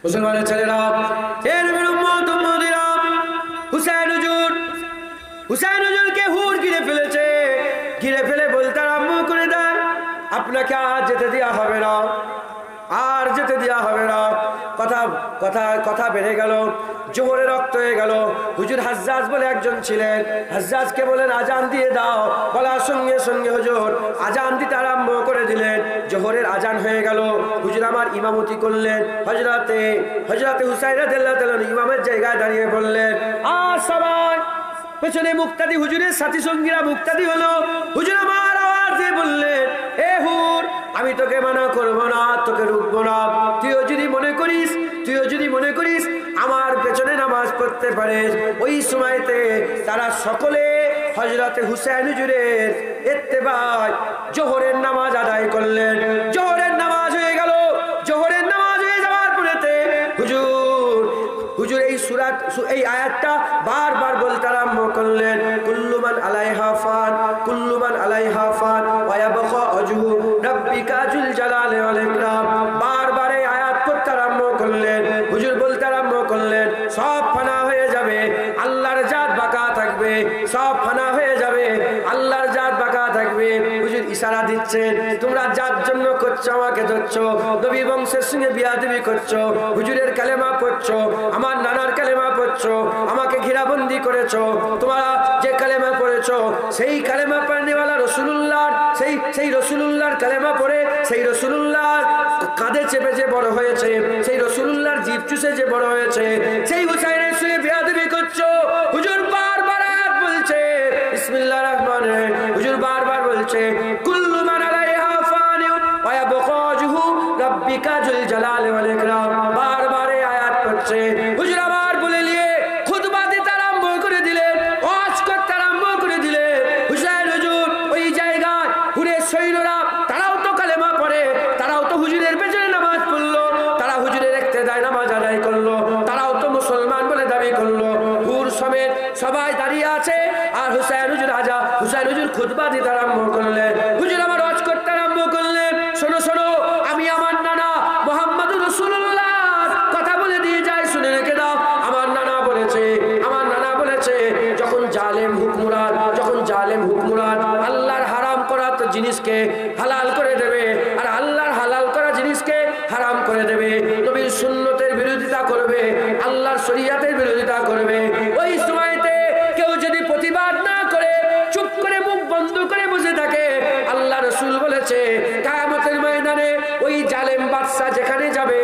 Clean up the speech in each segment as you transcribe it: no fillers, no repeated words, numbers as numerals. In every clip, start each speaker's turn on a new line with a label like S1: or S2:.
S1: মুসলমানের ছেলেরা, এ নবীর উম্মত উম্মতিরা, হুসাইন হুজুরকে হুর ঘিরে ফেলেছে। ঘিরে ফেলে বলতে আরম্ভ করে দেয়, আপনাকে আর যেতে দেওয়া হবে না, আর যেতে দেওয়া হবে না। কথা কথা কথা বেড়ে গেল, জোহরে রক্ত হয়ে গেল। হুজুর হাজ্জাজ বলে একজন ছিলেন, হাজ্জাজকে বলেন আজান দিয়ে দাও। বলার সঙ্গে সঙ্গে হুজুর আজান দিতে আরম্ভ করে দিলেন। জোহরের আজান হয়ে গেল, হুজুর আমার ইমামতি করলেন। হযরতে হুসাইন রাদিয়াল্লাহু তাআলা ইমামের জায়গায় দাঁড়িয়ে বললেন, আর সবাই পেছনে মুক্তাদি, হুজুরের সাথী সঙ্গীরা মুক্তাদি হলো। হুজুর আমার আওয়াজ দিয়ে বললেন, এ হুর, আমি তোকে মানা করবো না, তোকে রুখবো না। তুইও যদি মনে করিস আমার পেছনে নামাজ পড়তে পারিস। ওই সময়তে তারা সকলে হযরতে হুসাইন হুজুরের ইত্তেবায় জোহরের নামাজ আদায় করলেন। জোহরের নামাজ হয়ে গেল। জোহরের নামাজ হয়ে যাওয়ার পরেতে হুজুর এই আয়াতটা বারবার বলতে আরম্ভ করলেন, কুল্লু মান আলাইহা ফান, কুল্লু মান আলাইহা ফান ওয়া ইয়াবকা ওয়াজহু রাব্বিকা যুল জালালি ওয়াল ইকরাম। বারবার এই আয়াত পড়তে আরম্ভ করলেন। হুজুর বলতে আরম্ভ করলেন, সব ফানা হয়ে যাবে, আল্লাহর জাত বাঁকা থাকবে। সব ফানা হয়ে যাবে, আল্লাহর জাত বাঁকা থাকবে। হুজুর ইশারা দিচ্ছেন, তোমরা যার জন্য করছো আমাকে ধরছো, নবী বংশের সঙ্গে বিয়াদবি করছো, হুজুরের কালেমা পড়ছো, আমার নানার কালেমা পড়ছো, আমাকে ঘেরাবন্দি করেছো। তোমরা যে কালেমা পড়েছো সেই কালেমা পড়নেওয়ালা রাসূলুল্লাহর সেই রাসূলুল্লাহর কালেমা পড়ে, সেই রাসূলুল্লাহর কাঁধে চেপে যে বড় হয়েছে, সেই রাসূলুল্লাহর জিভ চুষে যে বড় হয়েছে, সেই হুসাইনের সঙ্গে বিয়াদবি করছো। হুজুর বারবার আয়াত বলছে, বিসমিল্লাহির রহমানির রহিম। হুজুর বারবার বলছে, কুল্লু মান আলাইহা ফান ওয়া ইয়াবকা ওয়াজহু রাব্বিকা যুল জালালি ওয়াল ইকরাম। বারবার এই আয়াত পড়ছে। হুজুর আবার বলে নিয়ে খুতবা দিতে আরম্ভ করে দিলেন, ওয়াজ করতে আরম্ভ করে দিলেন। হুসাইন হুজুর ওই জায়গায় হুরের সৈন্যরা তারাও তো কালেমা পড়ে, তারাও তো হুজুরের পেছনে নামাজ পড়লো, তারা হুজুরের ইক্তেদায় নামাজ আদায় করলো, তারাও তো মুসলমান বলে দাবি করলো। হুর সমেত সবাই দাঁড়িয়ে আছে, আর হুসাইন হুজুর খুতবা দিতে আরম্ভ করলেন। হুজুর আমার ওয়াজ করতে আরম্ভ করলেন, শোনো শোনো, আমি আমার নানা মুহাম্মদুর রাসূলুল্লাহর কথা বলে দিয়ে যাই, শুনে রেখে দাও। আমার নানা বলেছে যখন জালেম হুকমরান আল্লাহর হারাম করা তো জিনিসকে হালাল করে দেবে, আর আল্লাহর হালাল করা জিনিসকে হারাম করে দেবে, নবীর সুন্নতের বিরোধিতা করবে, আল্লাহর শরীয়তের বিরোধিতা করবে। ওই সময়তে কেউ যদি প্রতিবাদ না করে, চুপ করে মুখ বন্ধ করে বসে থাকে, আল্লাহ রাসূল বলেছে কিয়ামতের ময়দানে ওই জালেম বাদশা যেখানে যাবে,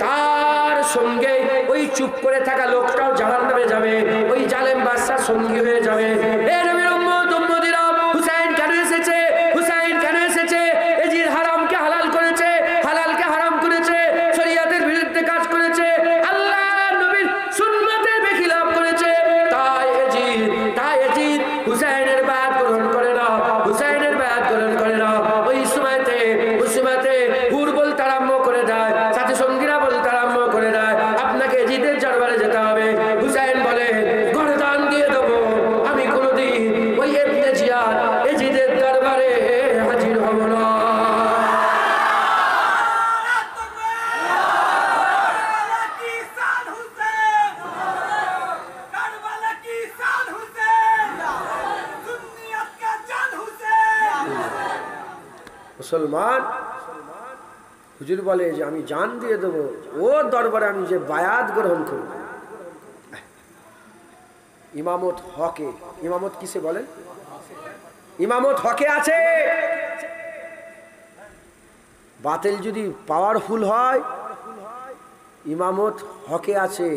S1: তার সঙ্গে ওই চুপ করে থাকা লোকটাও জাহান্নামে যাবে, ওই জালেম বাদশা সঙ্গী হয়ে যাবে। এ নবীর উম্মত উম্মতিরা, হুসাইন কেন এসেছে? এজিদ হারামকে হালাল করেছে, হালালকে হারাম করেছে, শরীয়তের বিরুদ্ধে কাজ করেছে, আল্লাহ নবীর সুন্নতের বেখিলাফ করেছে। তাই এজিদ হুসাইনের বায়াত গ্রহণ করে না, ওই সময়তে হুর বলতে আরম্ভ করে দেয়, সাথী সঙ্গীরা বলতে আরম্ভ করে দেয়, আপনাকে এজিদের দরবারে যেতে হবে। হুসাইন বলে, গর্দান দিয়ে দেবো, আমি কোনোদিন ওই ইবনে জিয়াদ এজিদের দরবারে হাজির হব না। মুসলমান হুজুর বলে যে আমি জান দিয়ে দেবো, ওর দরবারে আমি যে বায়াত গ্রহণ করব। ইমামত হকে, ইমামত কিসে বলেন? ইমামত হকে আছে। বাতিল যদি পাওয়ারফুল হয়, ইমামত হকে আছে,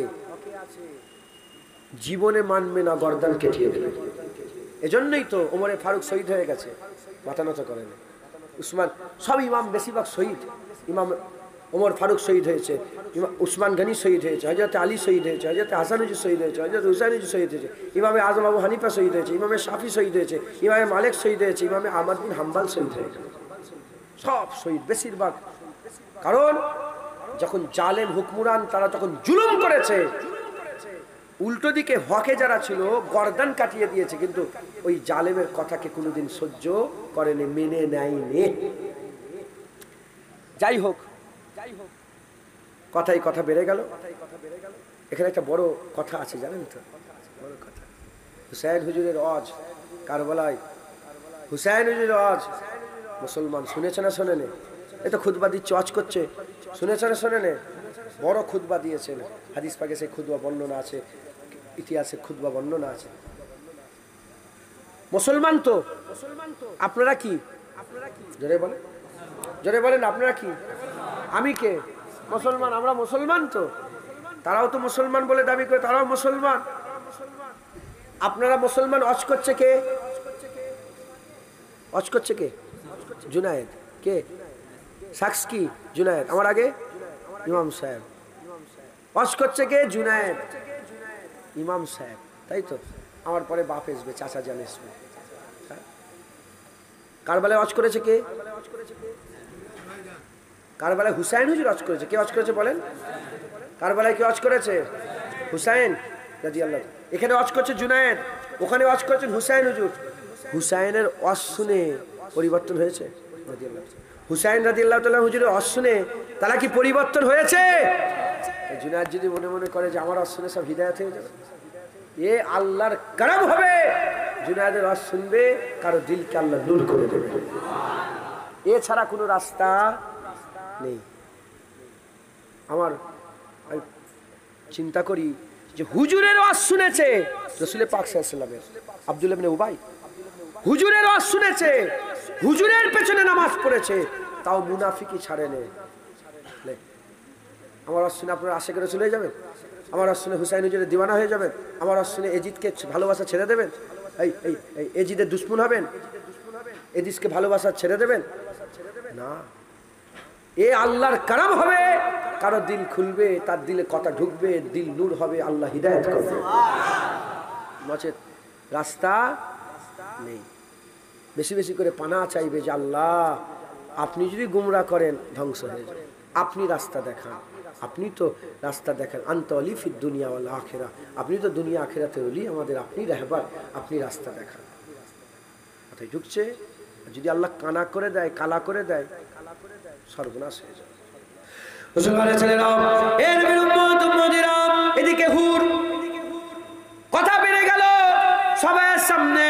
S1: জীবনে মানবে না, গর্দান কেটিয়ে দেবে। এজন্যই তো ওমরে ফারুক শহীদ হয়ে গেছে, মাথা নত করে না। উসমান, সব ইমাম বেশিরভাগ শহীদ। ইমাম ওমর ফারুক শহীদ হয়েছে, উসমান গনি শহীদ হয়েছে, হযরত আলী শহীদ হয়েছে, হযরত হাসান হুজুর শহীদ হয়েছে, হযরত হুসাইন হুজুর শহীদ হয়েছে, ইমামে আজম আবু হানিফা শহীদ হয়েছে, ইমামে শাফি শহীদ হয়েছে, ইমামে মালিক শহীদ হয়েছে, ইমামে আহমদ বিন হাম্বল শহীদ হয়েছে। সব শহীদ বেশিরভাগ। কারণ যখন জালেম হুকমরান তারা তখন জুলুম করেছে, উল্টো দিকে হকে যারা ছিল গর্দান কাটিয়ে দিয়েছে, কিন্তু ওই জালেমের কথাকে কোনোদিন সহ্য করেনি, মেনে নেয়নি। যাই হোক, কথাই কথা বেড়ে গেল। এখানে একটা বড় কথা আছে জানেন তো, বড় কথা। হুসাইন হুজুরের ওয়াজ কারবালায়, হুসাইন হুজুরের ওয়াজ মুসলমান শুনেছে না শোনেনি? এই তো খুতবা দিচ্ছে, ওয়াজ করছে, শুনেছে না শোনেনি? বড় খুতবা দিয়েছেন, হাদিস পাকে সেই খুতবা বর্ণনা আছে, ইতিহাসে খুতবা বর্ণনা আছে। মুসলমান তো আপনারা কি? জোরে বলেন, জোরে বলেন, আপনারা কি? আমি কে? মুসলমান। আমরা মুসলমান তো, তারাও তো মুসলমান বলে দাবি করে, তারাও মুসলমান। আপনারা মুসলমান। ওয়াজ করছে কে? ওয়াজ করছে কে? জুনায়েদ। কে? শাখস কি? জুনায়েদ। আমার আগে ইমাম সাহেব। ওয়াজ করছে কে? জুনায়েদ, ইমাম সাহেব, তাই তো। আমার পরে বাপ আসবে, চাচা জান আসবে। কারবালায় ওয়াজ করেছে কে? কারবালায় হুসাইন হুজুর ওয়াজ করেছে। কে ওয়াজ করেছে বলেন? কারবালায় কে ওয়াজ করেছে? হুসাইন রাদিয়াল্লাহু। এখানে ওয়াজ করছে জুনায়েদ, ওখানে ওয়াজ করেছেন হুসাইন হুজুর। হুসাইনের ওয়াজ শুনে পরিবর্তন হয়েছে রাদিয়াল্লাহু। হুসাইন রাদিয়াল্লাহু তাআলা হুজুরের ওয়াজ শুনে তারা কি পরিবর্তন হয়েছে? জুনায়েদ যদি মনে মনে করে যে আমার ওয়াজ শুনে সব হিদায়াত হয়ে যাবে, এ আল্লাহর করম হবে। জুনায়েদের ওয়াজ শুনবে, কারো দিলকে আল্লাহ নূর করে দেবে, এছাড়া কোনো রাস্তা নেই। আমার চিন্তা করি যে হুজুরের ওয়াজ শুনেছে রাসূল পাক সাল্লাল্লাহু আলাইহি ওয়াসাল্লামের, আব্দুল্লাহ ইবনে উবাই হুজুরের ওয়াজ শুনেছে, হুজুরের পেছনে নামাজ পড়েছে, তাও মুনাফিকি ছাড়ে নেই। আমার ওয়াজ শুনে আপনারা আশিক রাসূল হয়ে যাবেন? আমার ওয়াজ শুনে হুসাইন হুজুরের দিওয়ানা হয়ে যাবেন? আমার ওয়াজ শুনে এজিদকে ভালোবাসা ছেড়ে দেবেন? এই এই এজিদের দুশমন হবেন? এজিদকে ভালোবাসা ছেড়ে দেবেন না। এ আল্লাহর করম হবে, কারো দিল খুলবে, তার দিলে কথা ঢুকবে, দিল নূর হবে, আল্লাহ হিদায়াত করবে। নচেত রাস্তা নেই। বেশি বেশি করে পানা চাইবে যে আল্লাহ আপনি যদি গুমরা করেন ধ্বংস হয়ে যাবে, আপনি রাস্তা দেখান, আপনি তো রাস্তা দেখান। আনতা ওয়ালি ফিদ দুনিয়া ওয়াল আখিরা, আপনি তো দুনিয়া আখিরাতে ওলি, আমাদের আপনি রাহবার, আপনি রাস্তা দেখান। কথায় ঢুকছে। যদি আল্লাহ কানা করে দেয়, কালা করে দেয়, সর্বনাশ হয়ে যাবে। মুসলমানের ছেলেরা, এর বিরুদ্ধে উম্মতিরা, এদিকে হুর কথা বেড়ে গেল সবার সামনে।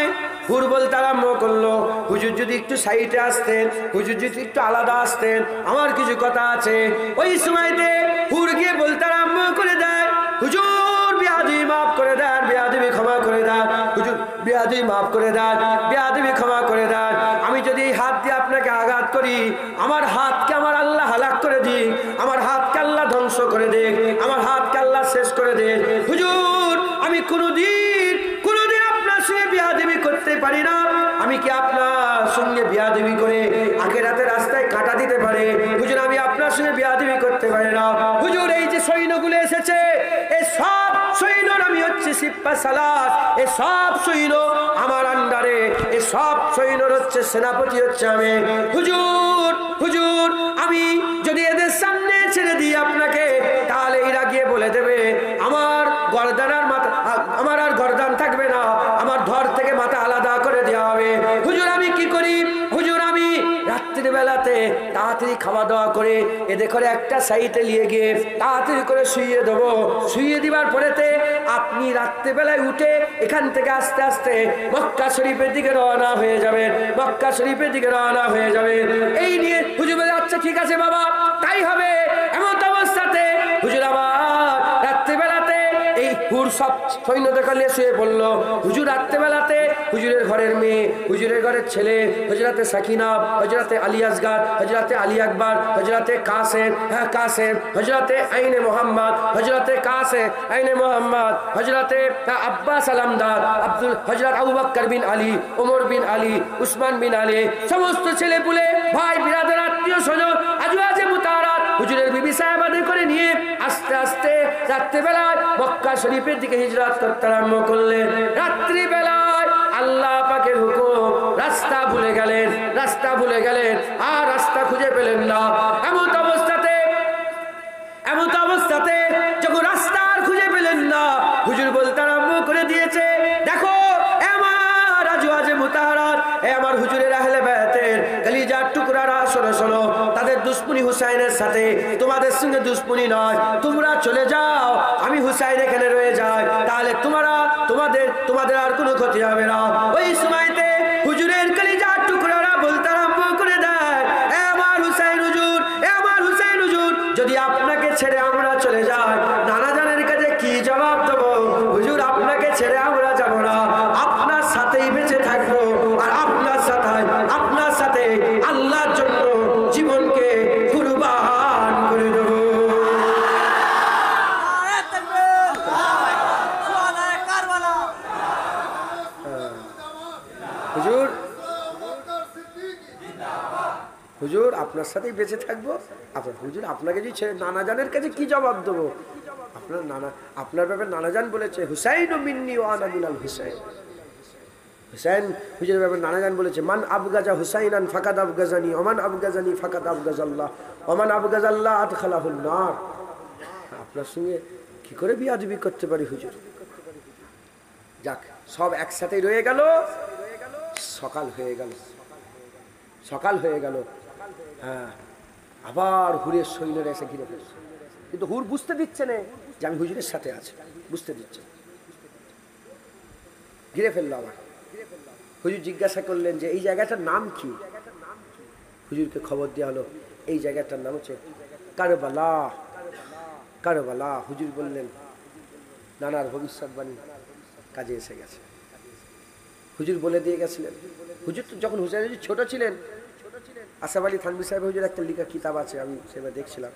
S1: হুর বলতে আরম্ভ করলো, হুজুর যদি একটু সাইডে আসতেন, হুজুর যদি একটু আলাদা আসতেন, আমার কিছু কথা আছে। ওই সময়তে হুর গিয়ে বলতে আরম্ভ করে দেয়, হুজুর বিয়াদবি মাফ করে দেন, বিয়াদবি ক্ষমা করে দেন, হুজুর বিয়াদবি মাফ করে দেন, বিয়াদবি ক্ষমা করে দেন। আমি যদি এই হাত দিয়ে আপনাকে আঘাত করি, আমার হাতকে আমার আল্লাহ হালাক করে দিক, আমার হাতকে আল্লাহ ধ্বংস করে দিক, আমার হাতকে আল্লাহ শেষ করে দিক। হুজুর আমি কোনোদিন আপনার সঙ্গে বিয়াদবি করতে পারি না। আমি কি আপনার সঙ্গে বিয়াদবি করে আখিরাতের রাস্তায় কাটা দিতে পারি? হুজুর আমি আপনার সঙ্গে বিয়াদবি করতে পারি না। হুজুর এই যে সৈন্যগুলো এসেছে, এই সব সৈন্যর আমি হচ্ছে সিপ্পা সালাত, এই সব সৈন্য আমার আন্ডারে, এই সব সৈন্যর হচ্ছে সেনাপতি হচ্ছে আমি। হুজুর হুজুর আমি যদি এদের সামনে ছেড়ে দিই আপনাকে, তাহলে এরা গিয়ে বলে দেবে আমার গর্দানার মাথা, আমার আর গর্দান থাকবে না, আমার ধর থেকে মাথা আলাদা করে দেওয়া হবে। হুজুর আমি কি করি? হুজুর আমি রাত্রির বেলাতে তাড়াতাড়ি খাওয়া দাওয়া করে এদের করে একটা সাইডে নিয়ে গিয়ে তাড়াতাড়ি করে শুইয়ে দেবো। শুইয়ে দিবার পরেতে আপনি রাত্রিবেলায় উঠে এখান থেকে আস্তে আস্তে মক্কা শরীফের দিকে রওনা হয়ে যাবেন, মক্কা শরীফের দিকে রওনা হয়ে যাবেন। এই নিয়ে হুজুর বলে আচ্ছা ঠিক আছে বাবা, তাই হবে। এমন অবস্থাতে হুজুর আবার রাত্রিবেলাতে এই হুর সব সৈন্যদের নিয়ে শুয়ে পড়লো। হুজুর রাত্রিবেলাতে হুজুরের ঘরের মেয়ে, হুজুরের ঘরের ছেলে, হযরতে সাকিনা, হযরতে আলী আসগার, হযরতে আলী আকবর, হযরতে কাসেম, কাসেম, হযরতে আইনে মোহাম্মদ, হযরতে কাসেম আইনে মোহাম্মদ, হযরতে আব্বাস আলমদার, আব্দুল হযরত আবু বকর বিন আলী, ওমর বিন আলী, উসমান বিন আলী, সমস্ত ছেলে পুলে ভাই বিরাদার আত্মীয় স্বজন আজওয়াজে মুতাহারাত হুজুরের বিবি সাহেবাদের করে নিয়ে আস্তে আস্তে রাত্রিবেলায় মক্কা শরীফের দিকে হিজরত করতে আরম্ভ করলেন। রাত্রিবেলায় আল্লাহ পাকের হুকুম, রাস্তা ভুলে গেলেন, রাস্তা ভুলে গেলেন, আর রাস্তা খুঁজে পেলেন না। এমন অবস্থাতে যখন রাস্তা আর খুঁজে পেলেন না, হুজুর বলতে আরম্ভ করে দিয়েছে, দেখো আমার আজওয়াজে মুতাহারাত, আমার হুজুরের আহলে বায়াতের কলিজার টুকরারা, শোনো শোনো, তাদের দুশ্মনী হুসাইনের সাথে, তোমাদের সঙ্গে দুশ্মনী নয়, তোমরা চলে যাও, আমি হুসাইন এখানে রয়ে যাই, তাহলে তোমাদের আর কোনো ক্ষতি হবে না। ওই সময়তে হুজুরের কলিজার টুকরারা বলতে আরম্ভ করে দেয়, এ আমার হুসাইন হুজুর, এ আমার হুসাইন হুজুর, যদি আপনাকে ছেড়ে আমরা চলে যাই, নানা জানের কাছে কি জবাব দেবো? হুজুর, আপনাকে ছেড়ে আমরা যাব না, আপনার সাথেই বেঁচে থাকবো, আর আপনার সাথে আল্লাহর জন্য জীবনকে কুরবান করে দেবো। হুজুর, আপনার সাথেই বেঁচে থাকবো, হুজুর আপনাকে যদি ছেড়ে নানা জানের কাছে কি জবাব দেবো? আপনার ব্যাপারে নানা জান বলেছে, হুসাইন মিন্নি ওয়া আনা মিনাল হুসাইন। হুসাইন হুজুরের ব্যাপারে নানা জান বলেছে, মান আবগাজা হুসাইনান ফাকাদ আবগাজানি, ওমান আবগাজানি ফাকাদ আবগাজাল্লাহ, ওমান আবগাজাল্লাহ আদখালাহুন নার। আপনার সঙ্গে কি করে বিয়াদবি করতে পারি হুজুর? যাক, সব একসাথেই রয়ে গেল। সকাল হয়ে গেল। হ্যাঁ, আবার হুরের সৈন্যরা এসে ঘিরে ফেলছে, কিন্তু হুর বুঝতে দিচ্ছে না যে আমি হুজুরের সাথে আছি, বুঝতে দিচ্ছে। ঘিরে ফেললো আবার। হুজুর জিজ্ঞাসা করলেন যে এই জায়গাটার নাম কি? হুজুরকে খবর দেওয়া হলো এই জায়গাটার নাম হচ্ছে কারবালা। হুজুর বললেন, নানার ভবিষ্যৎবাণী কাজে এসে গেছে। হুজুর বলে দিয়ে গেছিলেন। হুজুর তো যখন হুসাইন হুজুর ছোট ছিলেন, আসাফ আলী থানভী সাহেব হুজুর একটা লেখা কিতাব আছে, আমি সেটা দেখছিলাম।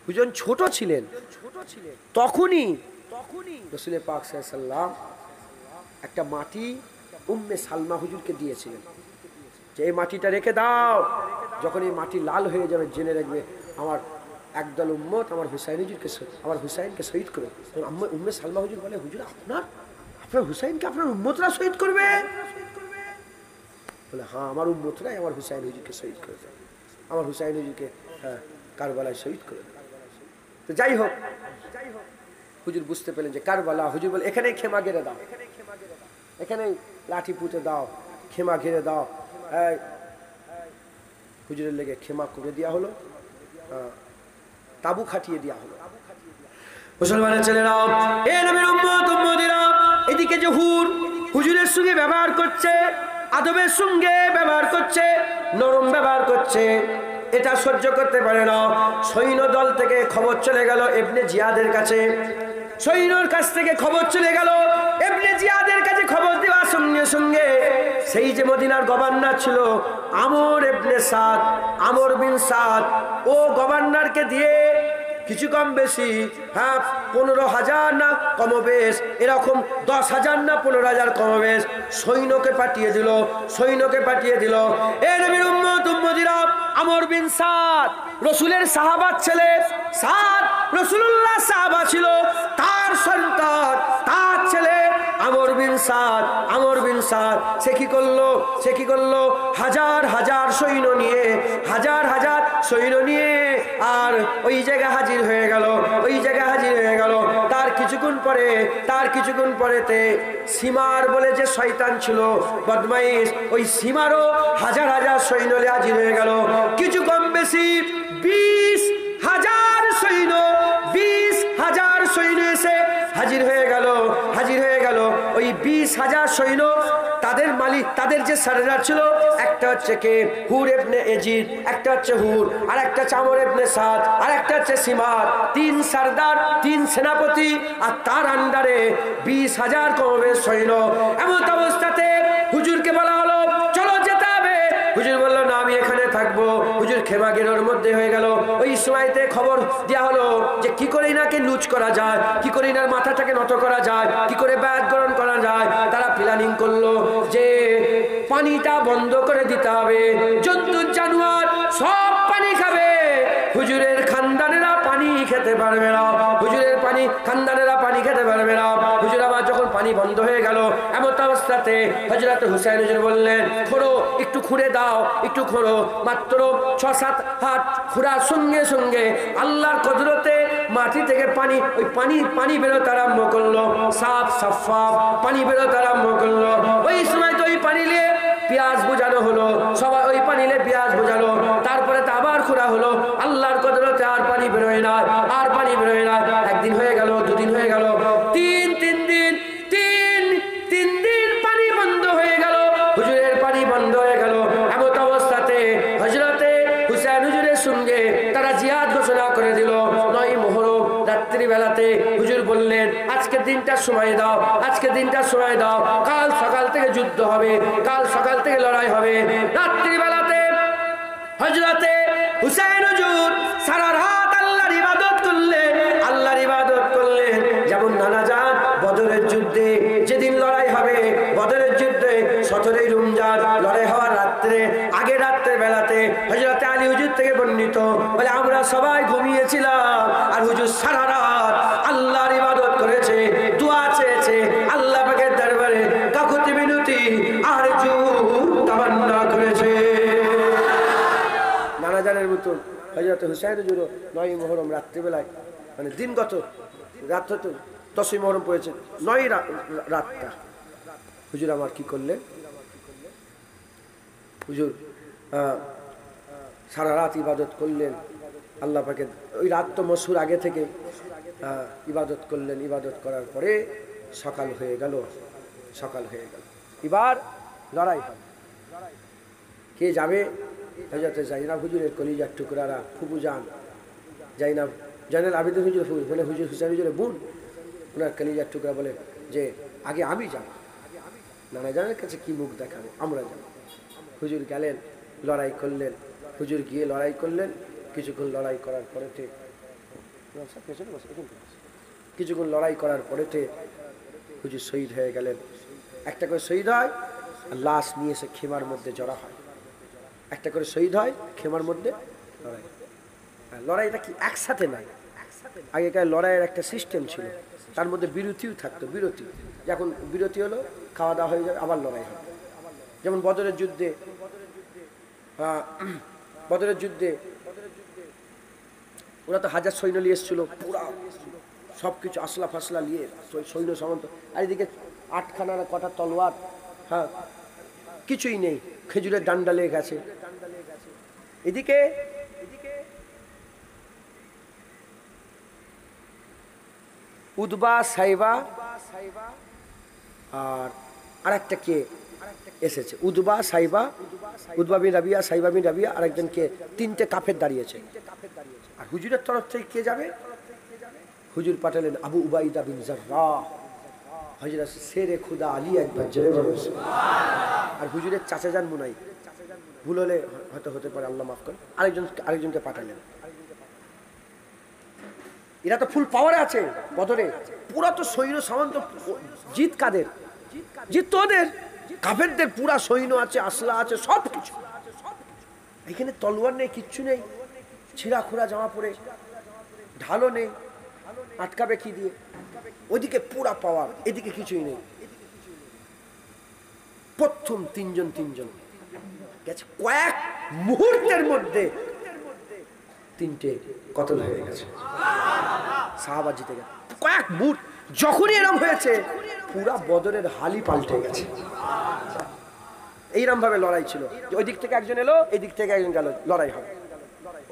S1: হুজুর ছোট ছিলেন, তখনই রাসূল পাক সাল্লাল্লাহু আলাইহি ওয়াসাল্লাম একটা মাটি উম্মে সালমা হুজুরকে দিয়েছিলেন, যে এই মাটিটা রেখে দাও, যখন এই মাটি লাল হয়ে যাবে জেনে রাখবে আমার একদল উম্মত আমার হুসাইনকে শহীদ করে। উম্মে সালমা হুজুর বলে, হুজুর আপনার হুসাইনকে আপনার উম্মতরা শহীদ করবে? বলে, হ্যাঁ, আমার উম্মতরাই আমার হুসাইন হুজুরকে শহীদ করে দেয়, আমার হুসাইন হুজুরকে কারবালায় শহীদ করে দেয়। তো যাই হোক, হুজুর বুঝতে পেলেন যে কারবালা। হুজুর বলে, এখানেই খেমা ঘিরে দাও, এখানেই লাঠি পুঁতে দাও, খেমা ঘিরে দাও। হুজুরের লেগে খেমা করে দেওয়া হলো, তাবু খাটিয়ে দেওয়া হলো। মুসলমানের ছেলেরা, এ নবীর উম্মত উম্মতিরা, এদিকে যে হুজুরের সঙ্গে ব্যবহার করছে, আদবের সঙ্গে ব্যবহার করছে, নরম ব্যবহার করছে, এটা সহ্য করতে পারে না। সৈন্য দল থেকে খবর চলে গেল ইবনে জিয়াদের কাছে। সৈন্যর কাছ থেকে খবর চলে গেল ইবনে জিয়াদের কাছে। খবর দেওয়ার সঙ্গে সঙ্গে সেই যে মদিনার গভর্নর ছিল আমর বিন সাদ, ও গভর্নরকে দিয়ে কিছু কম বেশি, 15,000 না কমবেশ, এরকম 10,000 না 15,000 কমবেশ সৈন্যকে পাঠিয়ে দিল। এ নবীর উম্মত উম্মতিরা, আমর বিন সাদ রাসূলের সাহাবার ছেলে, সাদ রাসূলুল্লাহ সাহাবা ছিল, তার সন্তান, তার ছেলে আমর বিন সাদ সে কি করলো হাজার সৈন্য নিয়ে আর ওই জায়গায় হাজির হয়ে গেল। তার কিছুক্ষণ পরেতে সীমার বলে যে শয়তান ছিল, বদমাইশ, ওই সীমারও হাজার সৈন্য হাজির হয়ে গেল। কিছু কম বেশি 20,000 সৈন্য এসে হাজির হয়ে গেল। ওই 20,000 সৈন্য, তাদের মালিক, তাদের যে সারদার ছিল, একটা হচ্ছে কে হুর ইবনে এজিদ, একটা হচ্ছে হুর, আর একটা হচ্ছে আমর ইবনে সাদ, আর একটা হচ্ছে সিমার। 3 সারদার, 3 সেনাপতি, আর তার আন্ডারে 20,000 কমবেশ সৈন্য। এমন অবস্থাতে হুজুরকে বলা হলো, চলো যেতে হবে। হুজুর বললো, না, আমি এখানে থাকবো। হুজুর খেমা গেরোর মধ্যে হয়ে গেল। ওই সময়তে খবর দেওয়া হলো যে কি করে ইনাকে লুজ করা যায়, কি করে ইনার মাথাটাকে নত করা যায়, কি করে বায়াত গ্রহণ করা যায়। তারা প্ল্যানিং করলো যে পানিটা বন্ধ করে দিতে হবে, জন্তু জানোয়ার সব পানি খাবে, হুজুরের খানদানেরা পানি খেতে পারবে না, হুজুর আবার যখন পানি বন্ধ হয়ে গেল, এমন অবস্থাতে হযরত হুসাইন হুজুর বললেন, একটু খুঁড়ে দাও, একটু খোঁড়ো। মাত্র 6-7 হাত খোঁড়ার সঙ্গে সঙ্গে আল্লাহর কুদরতে মাটি থেকে পানি বেরোতে আরম্ভ করলো, সাফ পানি বেরোতে আরম্ভ করলো। ওই সময় তো ওই পানি নিয়ে পেঁয়াজ বোঝানো হলো, সবাই ওই পানি নিয়ে পেঁয়াজ বোঝালো। তারপরে তা আবার খোঁড়া রাত্রিবেলাতে হুজুর বললেন আজকে দিনটা সময় দাও, আজকে দিনটা সময় দাও, কাল সকাল থেকে যুদ্ধ হবে, কাল সকাল থেকে লড়াই হবে। রাত্রিবেলাতে হযরতে হুসাইন হুজুর সারা রাত আল্লাহর ইবাদত করলেন, আল্লাহর ইবাদত করলেন। যেমন নানা জান বদরের যুদ্ধে যেদিন লড়াই হবে, বদরের যুদ্ধে 17 রমজান লড়াই হওয়ার রাত্রে আগে রাত্রে বেলাতে হযরতে আলী হুজুর থেকে বর্ণিত বলে আমরা সবাই ঘুমিয়েছিলাম আর হুজুর সারা রাত আল্লাহর ইবাদত করেছে, দোয়া চেয়েছে, আল্লাহ পাকের দরবারে কাকুতি মিনতি আরজু তামান্না করেছে। নানা জানের মতো হযরত হুসাইন হুজুর 9 মুহররম রাত্রিবেলায়, মানে দিনগত রাত তো 10 মুহররম পড়েছে, 9 রাতটা হুজুর আমার কি করলেন, হুজুর সারা রাত ইবাদত করলেন আল্লাহ পাকের। ওই রাত তো মসুর আগে থেকে ইবাদত করলেন, ইবাদত করার পরে সকাল হয়ে গেল, সকাল হয়ে গেল। এবার লড়াই হবে, কে যাবে? হযরত জাইনাব হুজুরের কলিজার টুকরারা ফুফু যান, জাইনাব জাইনাল আবেদিন হুজুর বলে হুজুর হুসাইন হুজুরের বোন, ওনার কলিজার টুকরা বলে যে আগে আমি যাব। নানা জানের কাছে কি মুখ দেখাবে, আমরা যাব। হুজুর গেলেন, লড়াই করলেন, হুজুর গিয়ে লড়াই করলেন। কিছুক্ষণ লড়াই করার পরেতে কিছুক্ষণ লড়াই করার পরেতে হুজুর শহীদ হয়ে গেলেন। একটা করে শহীদ হয় আর লাশ নিয়ে এসে খেমার মধ্যে জড়া হয়, একটা করে শহীদ হয়, খেমার মধ্যে লড়াই। লড়াইটা কি একসাথে নাই, আগেকার লড়াইয়ের একটা সিস্টেম ছিল, তার মধ্যে বিরতিও থাকতো। বিরতি, যখন বিরতি হলো খাওয়া দাওয়া হয়ে যাবে, আবার লড়াই হবে। যেমন বদরের যুদ্ধে, বদরের যুদ্ধে ওরা তো 1000 সৈন্য নিয়ে এসেছিল, পুরা সবকিছু আসলা ফাসলা নিয়ে সৈন্য সামন্ত, আর এদিকে 8খানা না কটা তলোয়ার, হ্যাঁ কিছুই নেই, খেজুরের ডান্ডা লেগে গেছে। এদিকে উদবা সাইবা আর আরেকটা কে এসেছে, উদবা সাইবা, উদবা বিন রাবিয়া, সাইবা বিন রাবিয়া, আরেকজন কে, 3টে কাফের দাঁড়িয়েছে। আর হুজুরের তরফ থেকে কে যাবে? হুজুর পাঠালেন আবু উবাইদা বিন জাররাহ, হযরত শেরে খুদা আলী একবার জেলে বলেন। আর হুজুরের চাচা যান মুনাই, ভুল হলে হয়তো হতে পারে, আল্লাহ মাফ করেন, আরেকজনকে পাঠালেন। এরা তো ফুল পাওয়ারে আছে বদরে, পুরা তো সৈন্য সামন্ত। জিত কাদের? জিত তোদের, কাফেরদের পুরা সৈন্য আছে, আসলা আছে, সব কিছু। এখানে তলোয়ার নেই, কিচ্ছু নেই, ছিঁড়া খোড়া জামা পরে, ঢালও নেই, আটকাবে কি দিয়ে? ওইদিকে পুরা পাওয়ার, এদিকে কিছুই নেই। প্রথম তিনজন গেছে, কয়েক মুহূর্তের মধ্যে 3টে কতল হয়ে গেছে, সাহাবা জিতে গেছে। কয়েক মুহূর্ত যখনই এরম হয়েছে, পুরা বদরের হালি পাল্টে গেছে। এইরকম ভাবে লড়াই ছিল, ওই দিক থেকে একজন এলো, এই দিক থেকে একজন গেল, লড়াই হবে।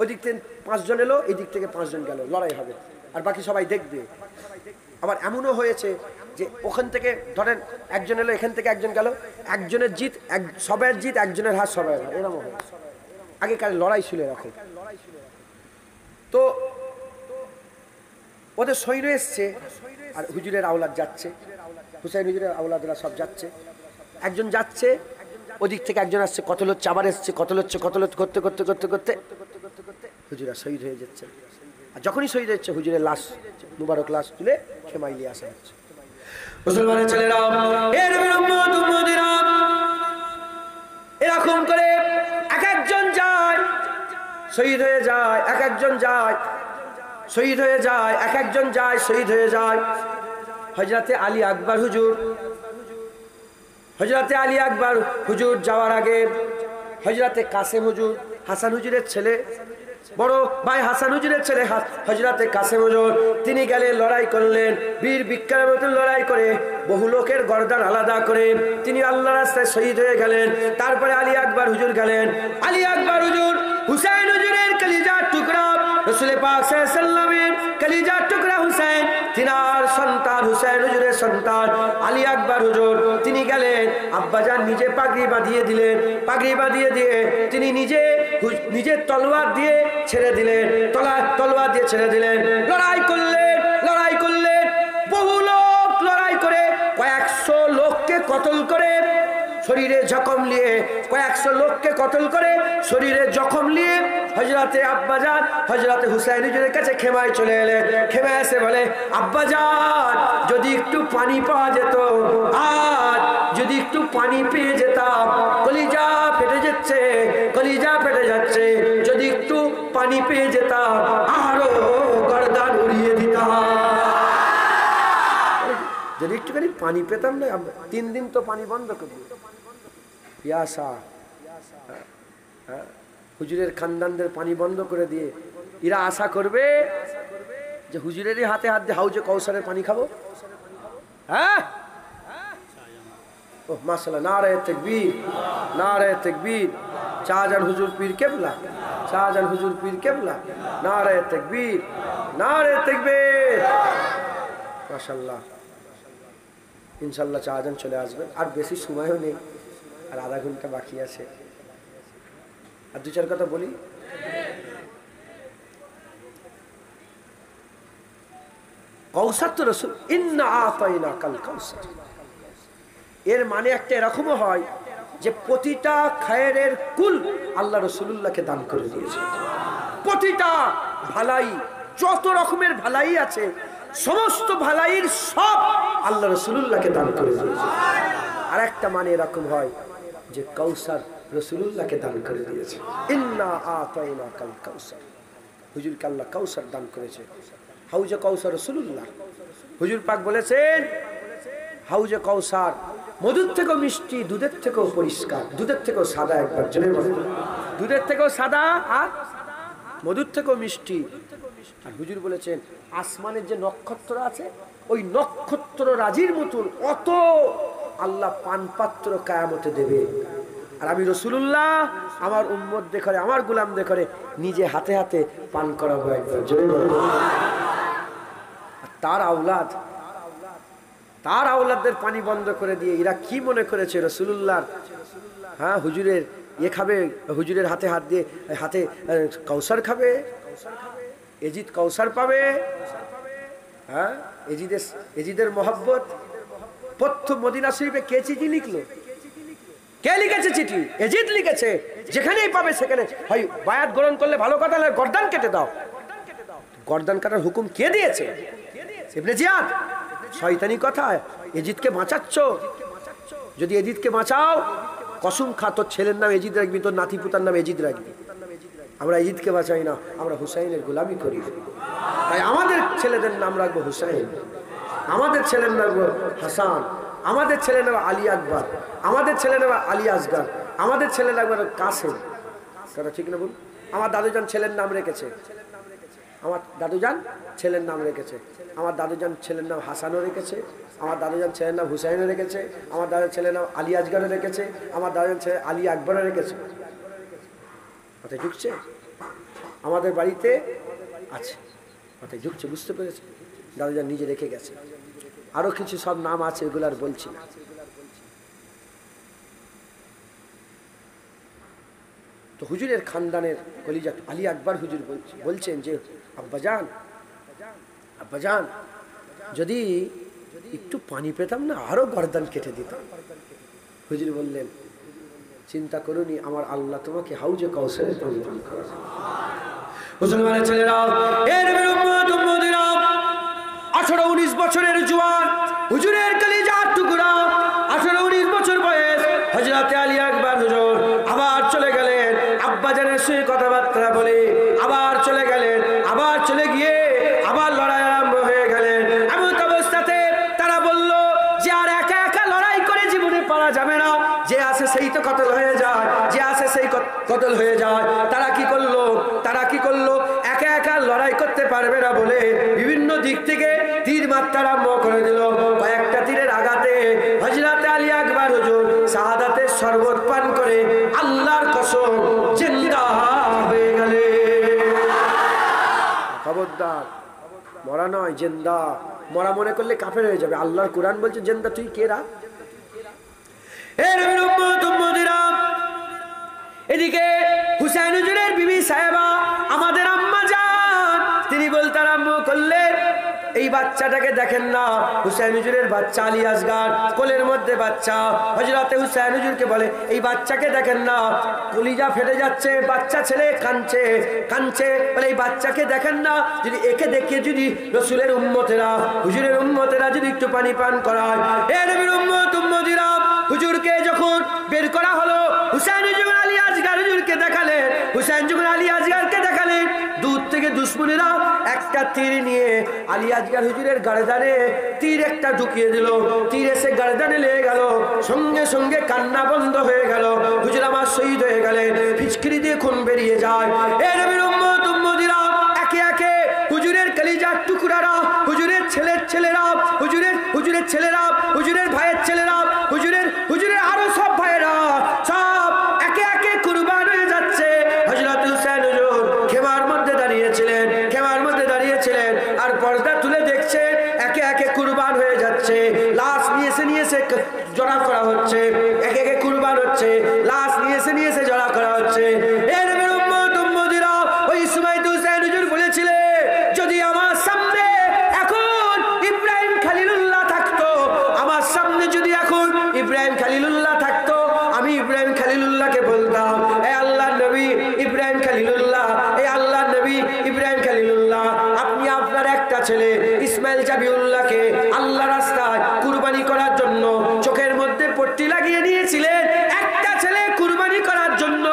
S1: ওই দিক থেকে 5 জন এলো, এই দিক থেকে 5 জন গেল, লড়াই হবে। আর বাকি সবাই দেখবে। আবার এমনও হয়েছে যে ওখান থেকে ধরেন একজন এলো, এখান থেকে একজন গেল, একজনের জিত সবার জিত, একজনের হাত সবাই হার, এরকম হয়েছে। আগেকার লড়াই ছিল এরকম। তো ওদের সৈন্য এসছে আর হুজুরের আওলাদ যাচ্ছে, হুসাইন হুজুরের আওলাদরা সব যাচ্ছে। একজন যাচ্ছে, ওদিক থেকে একজন আসছে, কতল হচ্ছে, আবার এসছে, কতল হচ্ছে, করতে করতে করতে করতে হুজুরা শহীদ হয়ে যাচ্ছে। আর যখনই শহীদ হচ্ছে, হুজুরের লাশ, মুবারক লাশ তুলে খেমাই নিয়ে আসা হচ্ছে। মুসলমানের ছেলেরা, এরকম করে এক একজন যায়, শহীদ হয়ে যায়, এক একজন যায়, শহীদ হয়ে যায়, এক একজন যায়, শহীদ হয়ে যায়। হযরতে আলী আকবর হুজুর, হযরতে আলী আকবর হুজুর যাওয়ার আগে হযরতে কাসেম হুজুর, হাসান হুজুরের ছেলে, বড় ভাই হাসান হুজুরের ছেলে হযরতে কাসেম হুজুর, তিনি গেলেন, লড়াই করলেন, বীর বিক্রমের মতো লড়াই করে বহু লোকের গর্দান আলাদা করে তিনি আল্লাহর রাস্তায় শহীদ হয়ে গেলেন। তারপরে আলী আকবর হুজুর গেলেন। আলী আকবর হুজুর হুসাইন হুজুরের কলিজার টুকরা, রাসূল পাক সাল্লাল্লাহু আলাইহি ওয়াসাল্লামের কলিজার টুকরা হুসাইন, তিনার সন্তান হুসাইন হুজুরের সন্তান আলী আকবর হুজুর, তিনি গেলেন, আব্বাজান নিজে পাগড়ি বাঁধিয়ে দিলেন, পাগড়ি বাঁধিয়ে দিয়ে তিনি নিজের তলোয়ার দিয়ে ছেড়ে দিলেন, তলোয়ার দিয়ে ছেড়ে দিলেন, লড়াই করলেন, কতল করে শরীরে জখম নিয়ে, কয়েকশো লোককে কতল করে শরীরে জখম নিয়ে হযরতে আব্বাজান হযরতে হুসাইন হুজুরের কাছে খেমায় চলে এলেন। খেমায় এসে বলে, আব্বাজান যদি একটু পানি পাওয়া যেত, আজ যদি একটু পানি পেয়ে যেতাম, কলিজা ফেটে যাচ্ছে, কলিজা ফেটে যাচ্ছে, যদি একটু পানি পেয়ে যেতাম আরো গর্দান উড়িয়ে দিতাম। যদি একটুখানি পানি পেতাম না, 3 দিন তো পানি বন্ধ করে পিয়াসা। হুজুরের খানদানদের পানি বন্ধ করে দিয়ে এরা আশা করবে যে হুজুরেরই হাতে হাত দিয়ে হাউজে কাউসারের পানি খাবো। হ্যাঁ, ও মাশাআল্লাহ, নারায়ে তাকবীর, নারায়ে তাকবীর। শাহজাহান হুজুর পীর কেবলা, শাহজাহান হুজুর পীর কেবলা, নারায়ে তাকবীর, নারায়ে তাকবীর। মাশাআল্লাহ, ইনশাআল্লাহ শাহজাহান চলে আসবেন। আর বেশি সময়ও নেই, আর আধা ঘন্টা বাকি আছে। আর 2-4 কথা বলি। কাউসার তো রাসূল, ইন্না আতাইনাকাল কাউসার, এর মানে একটা এরকমও হয় যে প্রতিটা খায়রের কুল আল্লাহ রাসূলুল্লাহকে দান করে দিয়েছে। প্রতিটা ভালাই, যত রকমের ভালাই আছে, সমস্ত ভালাইয়ের সব আল্লাহ রাসূলুল্লাহকে দান করে দিয়েছে। আর একটা মানে এরকম হয় যে কাউসার রাসূলুল্লাহকে দান করে দিয়েছে। ইন্না আতাইনাকাল কাউসার, হুজুরকে আল্লাহ কাউসার দান করেছে। হাউজে কাউসার রাসূলুল্লাহ। হুজুর পাক বলেছেন, হাউজে কাউসার মধুর থেকেও মিষ্টি, দুধের থেকেও পরিষ্কার, দুধের থেকেও সাদা। একবার জেনে বলেন, দুধের থেকেও সাদা আর মধুর থেকেও মিষ্টি। আর হুজুর বলেছেন, আসমানের যে নক্ষত্র আছে, ওই নক্ষত্র রাজির মতন অত আল্লাহ পানপাত্র কায়ামতে দেবে। আর আমি রাসূলুল্লাহ আমার উম্মত দেখে, আমার গোলাম দেখে নিজে হাতে হাতে পান করাবো। একবার জেনে বলেন। তার আওলাদ, তার আওলাদদের পানি বন্ধ করে দিয়ে এরা কি মনে করেছে রাসূলুল্লাহ হ্যাঁ হুজুরের ইয়ে খাবে, হুজুরের হাতে হাত দিয়ে হাতে কাউসার খাবে, এজিদ কাউসার পাবে। হ্যাঁ, এজিদের মহব্বত। প্রথম মদিনা শরীফে কে চিঠি লিখলো? কে লিখেছে চিঠি? এজিদ লিখেছে। যেখানেই পাবে সেখানে হয় বায়াত গ্রহণ করলে ভালো কথা, নয় গর্দান কেটে দাও। গর্দান কাটার হুকুম কে দিয়েছে? ইবনে জিয়াদ। শয়তানি কথা। এজিদকে বাঁচাচ্ছ, যদি এজিদকে বাঁচাও কসম খা তোর ছেলের নাম এজিদ রাখবি, তোর নাতি পুতার নাম এজিদ রাখবি। আমরা এজিদকে বাঁচাই না, আমরা হুসাইনের গোলামি করি। তাই আমাদের ছেলেদের নাম রাখবো হুসাইন, আমাদের ছেলের নাম রাখবো হাসান, আমাদের ছেলের নাম আলী আকবর, আমাদের ছেলের নাম আলী আসগর, আমাদের ছেলের নাম কাসেম। কথা ঠিক না বল? আমার দাদুজান ছেলের নাম রেখেছে, আমার দাদুজান ছেলের নাম রেখেছে, আমার দাদুজান ছেলের নাম হাসানও রেখেছে, আমার দাদুজান ছেলের নাম হুসাইনও রেখেছে, আমার দাদুর ছেলের নাম আলী আসগরও রেখেছে, আমার দাদুজান ছেলে আলী আকবরও রেখেছে। মাথায় ঢুকছে? আমাদের বাড়িতে আছে, মাথায় ঢুকছে, বুঝতে পেরেছে? দাদুজান নিজে রেখে গেছে। আরো কিছু সব নাম আছে, এগুলো আর বলছি না। তো হুজুরের খানদানের কলিজা আলী আকবর হুজুর বলছেন যে আব্বাজান, আব্বাজান যদি একটু পানি পেতাম না আরো গর্দান কেটে দিতাম। হুজুর বললেন, চিন্তা করুনি, আমার আল্লাহ তোমাকে হাউজে কাউসারে পানি দান করবে। মুসলমানের ছেলেরা, এর উম্মত উম্মতিরা, 18-19 বছরের জওয়ান হুজুরের কলিজার টুকরা, 18-19 বছর বয়স হযরতে আলী আকবর হুজুর আবার চলে গেলেন আব্বাজানের সঙ্গে কথাবার্তা বলে, আবার চলে গেলেন। আবার চলে গিয়ে আবার লড়াই আরম্ভ হয়ে গেলেন। এমন অবস্থাতে তারা বলল যে আর একা একা লড়াই করে জীবনে পারা যাবে না, যে আসে সেই তো কতল হয়ে যায়, যে আসে সেই কতল হয়ে যায়। তারা কি করলো? তারা কি করলো? একা একা লড়াই করতে পারবে না বলে বিভিন্ন দিক থেকে তীর মারতে আরম্ভ করে দিল। কয়েকটা তীরের আঘাতে হযরতে আলী আকবর হুজুর শাহাদাতের শরবত পান করে আল্লাহর কসম জিন্দা হয়ে গেলেন। খবরদার, মরা নয়, জিন্দা। মরা মনে করলে কাফের হয়ে যাবে। আল্লাহর কোরআন বলছে জিন্দা। তুই কেরা? এদিকে হুসাইন হুজুরের বিবি সাহেবা আমাদের আম্মা জান, তিনি বলতে আরম্ভ করলেন, এই বাচ্চাটাকে দেখেন না, হুসাইন হুজুরের বাচ্চা আলী আসগার, কোলের মধ্যে বাচ্চা। হযরতে হুসাইন হুজুরকে বলে, এই বাচ্চাকে দেখেন না, কলিজা ফেটে যাচ্ছে, বাচ্চা ছেলে কাঁদছে কাঁদছে। বলে এই বাচ্চাকে দেখেন না, যদি একে দেখে যদি রাসূলের উম্মতেরা, হুজুরের উম্মতেরা যদি একটু পানি পান করায়। এ নবীর উম্মত উম্মতিরা, হুজুরকে যখন বের করা হলো, হুসাইন যখন আলী আসগার হুজুরকে দেখালেন, হুসাইন যখন আলী আসগারকে দেখালেন, দূর থেকে দুশমনেরা একটা তীর নিয়ে আলী আসগার হুজুরের গাড়দানে তীর একটা ঢুকিয়ে দিল। তীর এসে গাড়দানে লেগে গেল, সঙ্গে সঙ্গে কান্না বন্ধ হয়ে গেল। হুজুর আমার শহীদ হয়ে গেলেন, ফিচকিরি দিয়ে খুন বেরিয়ে যায়। এ নবীর উম্মত উম্মতিরা, একে একে হুজুরের কলিজার টুকরারা, হুজুরের ছেলের ছেলেরা, হুজুরের ছেলেরা, হুজুরের ভাইয়ের ছেলেরা, হুজুরের আরো সব ভাইয়েরা সব একে একে কুরবান হয়ে যাচ্ছে। হযরত হুসাইন হুজুর খেমার মধ্যে দাঁড়িয়েছিলেন, খেমার মধ্যে দাঁড়িয়েছিলেন, আর পর্দা তুলে দেখছে একে একে কুরবান হয়ে যাচ্ছে। লাশ নিয়ে এসে জড়া করা হচ্ছে, একে একে কুরবান হচ্ছে, লাশ নিয়ে এসে জড়া করা হচ্ছে। এর উম্মত উম্মতিরা, ওই সময় তো হুসাইন হুজুর বলেছিলেন, যদি আমার সামনে এখন ইব্রাহিম খলিলুল্লাহ থাকতো, আমার সামনে যদি এখন ইব্রাহিম খলিলুল্লাহ থাকতো, আমি ইব্রাহিম খলিলুল্লাহকে বলতাম, এ আল্লাহর নবী ইব্রাহিম খলিলুল্লাহ, এ আল্লাহর নবী ইব্রাহিম খলিলুল্লাহ, আপনি আপনার একটা ছেলে ইসমাইল জাবিউল্লাহকে আল্লাহ রাস্তায় কুরবানি করার জন্য চোখের মধ্যে পট্টি লাগিয়ে দিয়েছিলেন। একটা ছেলে কুরবানি করার জন্য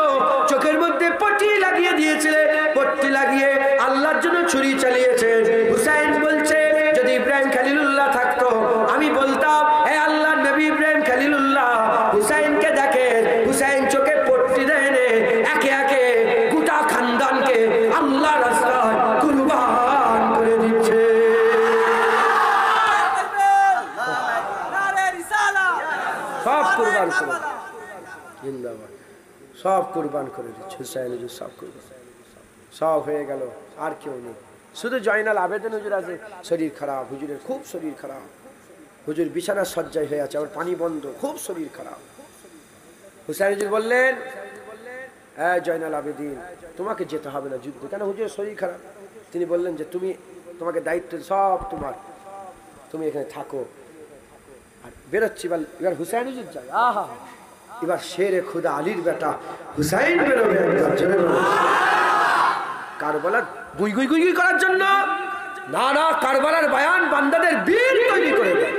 S1: চোখের মধ্যে পট্টি লাগিয়ে দিয়েছিলেন, পট্টি লাগিয়ে আল্লাহর জন্য ছুরি চালিয়েছেন। হুসাইন বলছে, যদি ইব্রাহিম খলিলুল্লাহ থাকতো, আমি বলতাম, হে আল্লাহর নবী ইব্রাহিম খলিলুল্লাহ। হুসাইনকে দেখেন, হুসাইন চোখে পট্টি দেয়, একে একে গোটা খানদানকে আল্লাহ রাস্তায় কুরবান করে দিচ্ছে। সব কুরবান করে, জিন্দাবাদ, সব কুরবান করে দিচ্ছে হুসাইন হুজুর, সব কুরবান, সব হয়ে গেল, আর কেউ নেই। শুধু জয়নাল আবেদিন হুজুর আছে, শরীর খারাপ, হুজুরের খুব শরীর খারাপ, হুজুর বিছানার শয্যায় হয়ে আছে, আবার পানি বন্ধ, খুব শরীর খারাপ। হুসাইন হুজুর বললেন, হ্যাঁ জয়নাল আবেদিন, তোমাকে যেতে হবে না যুদ্ধে। কেন? হুজুরের শরীর খারাপ। তিনি বললেন যে তোমাকে দায়িত্ব সব তোমার, তুমি এখানে থাকো। আর বেরোচ্ছি, এবার হুসাইন হুজুর যায়, আহা, এবার শেরে খুদা আলীর বেটা হুসাইন বেরোবে কারবালার গুই গুই গুই করার জন্য। না না, কারবালার বায়ান বান্দাদের বীর তৈরি করে দেয়,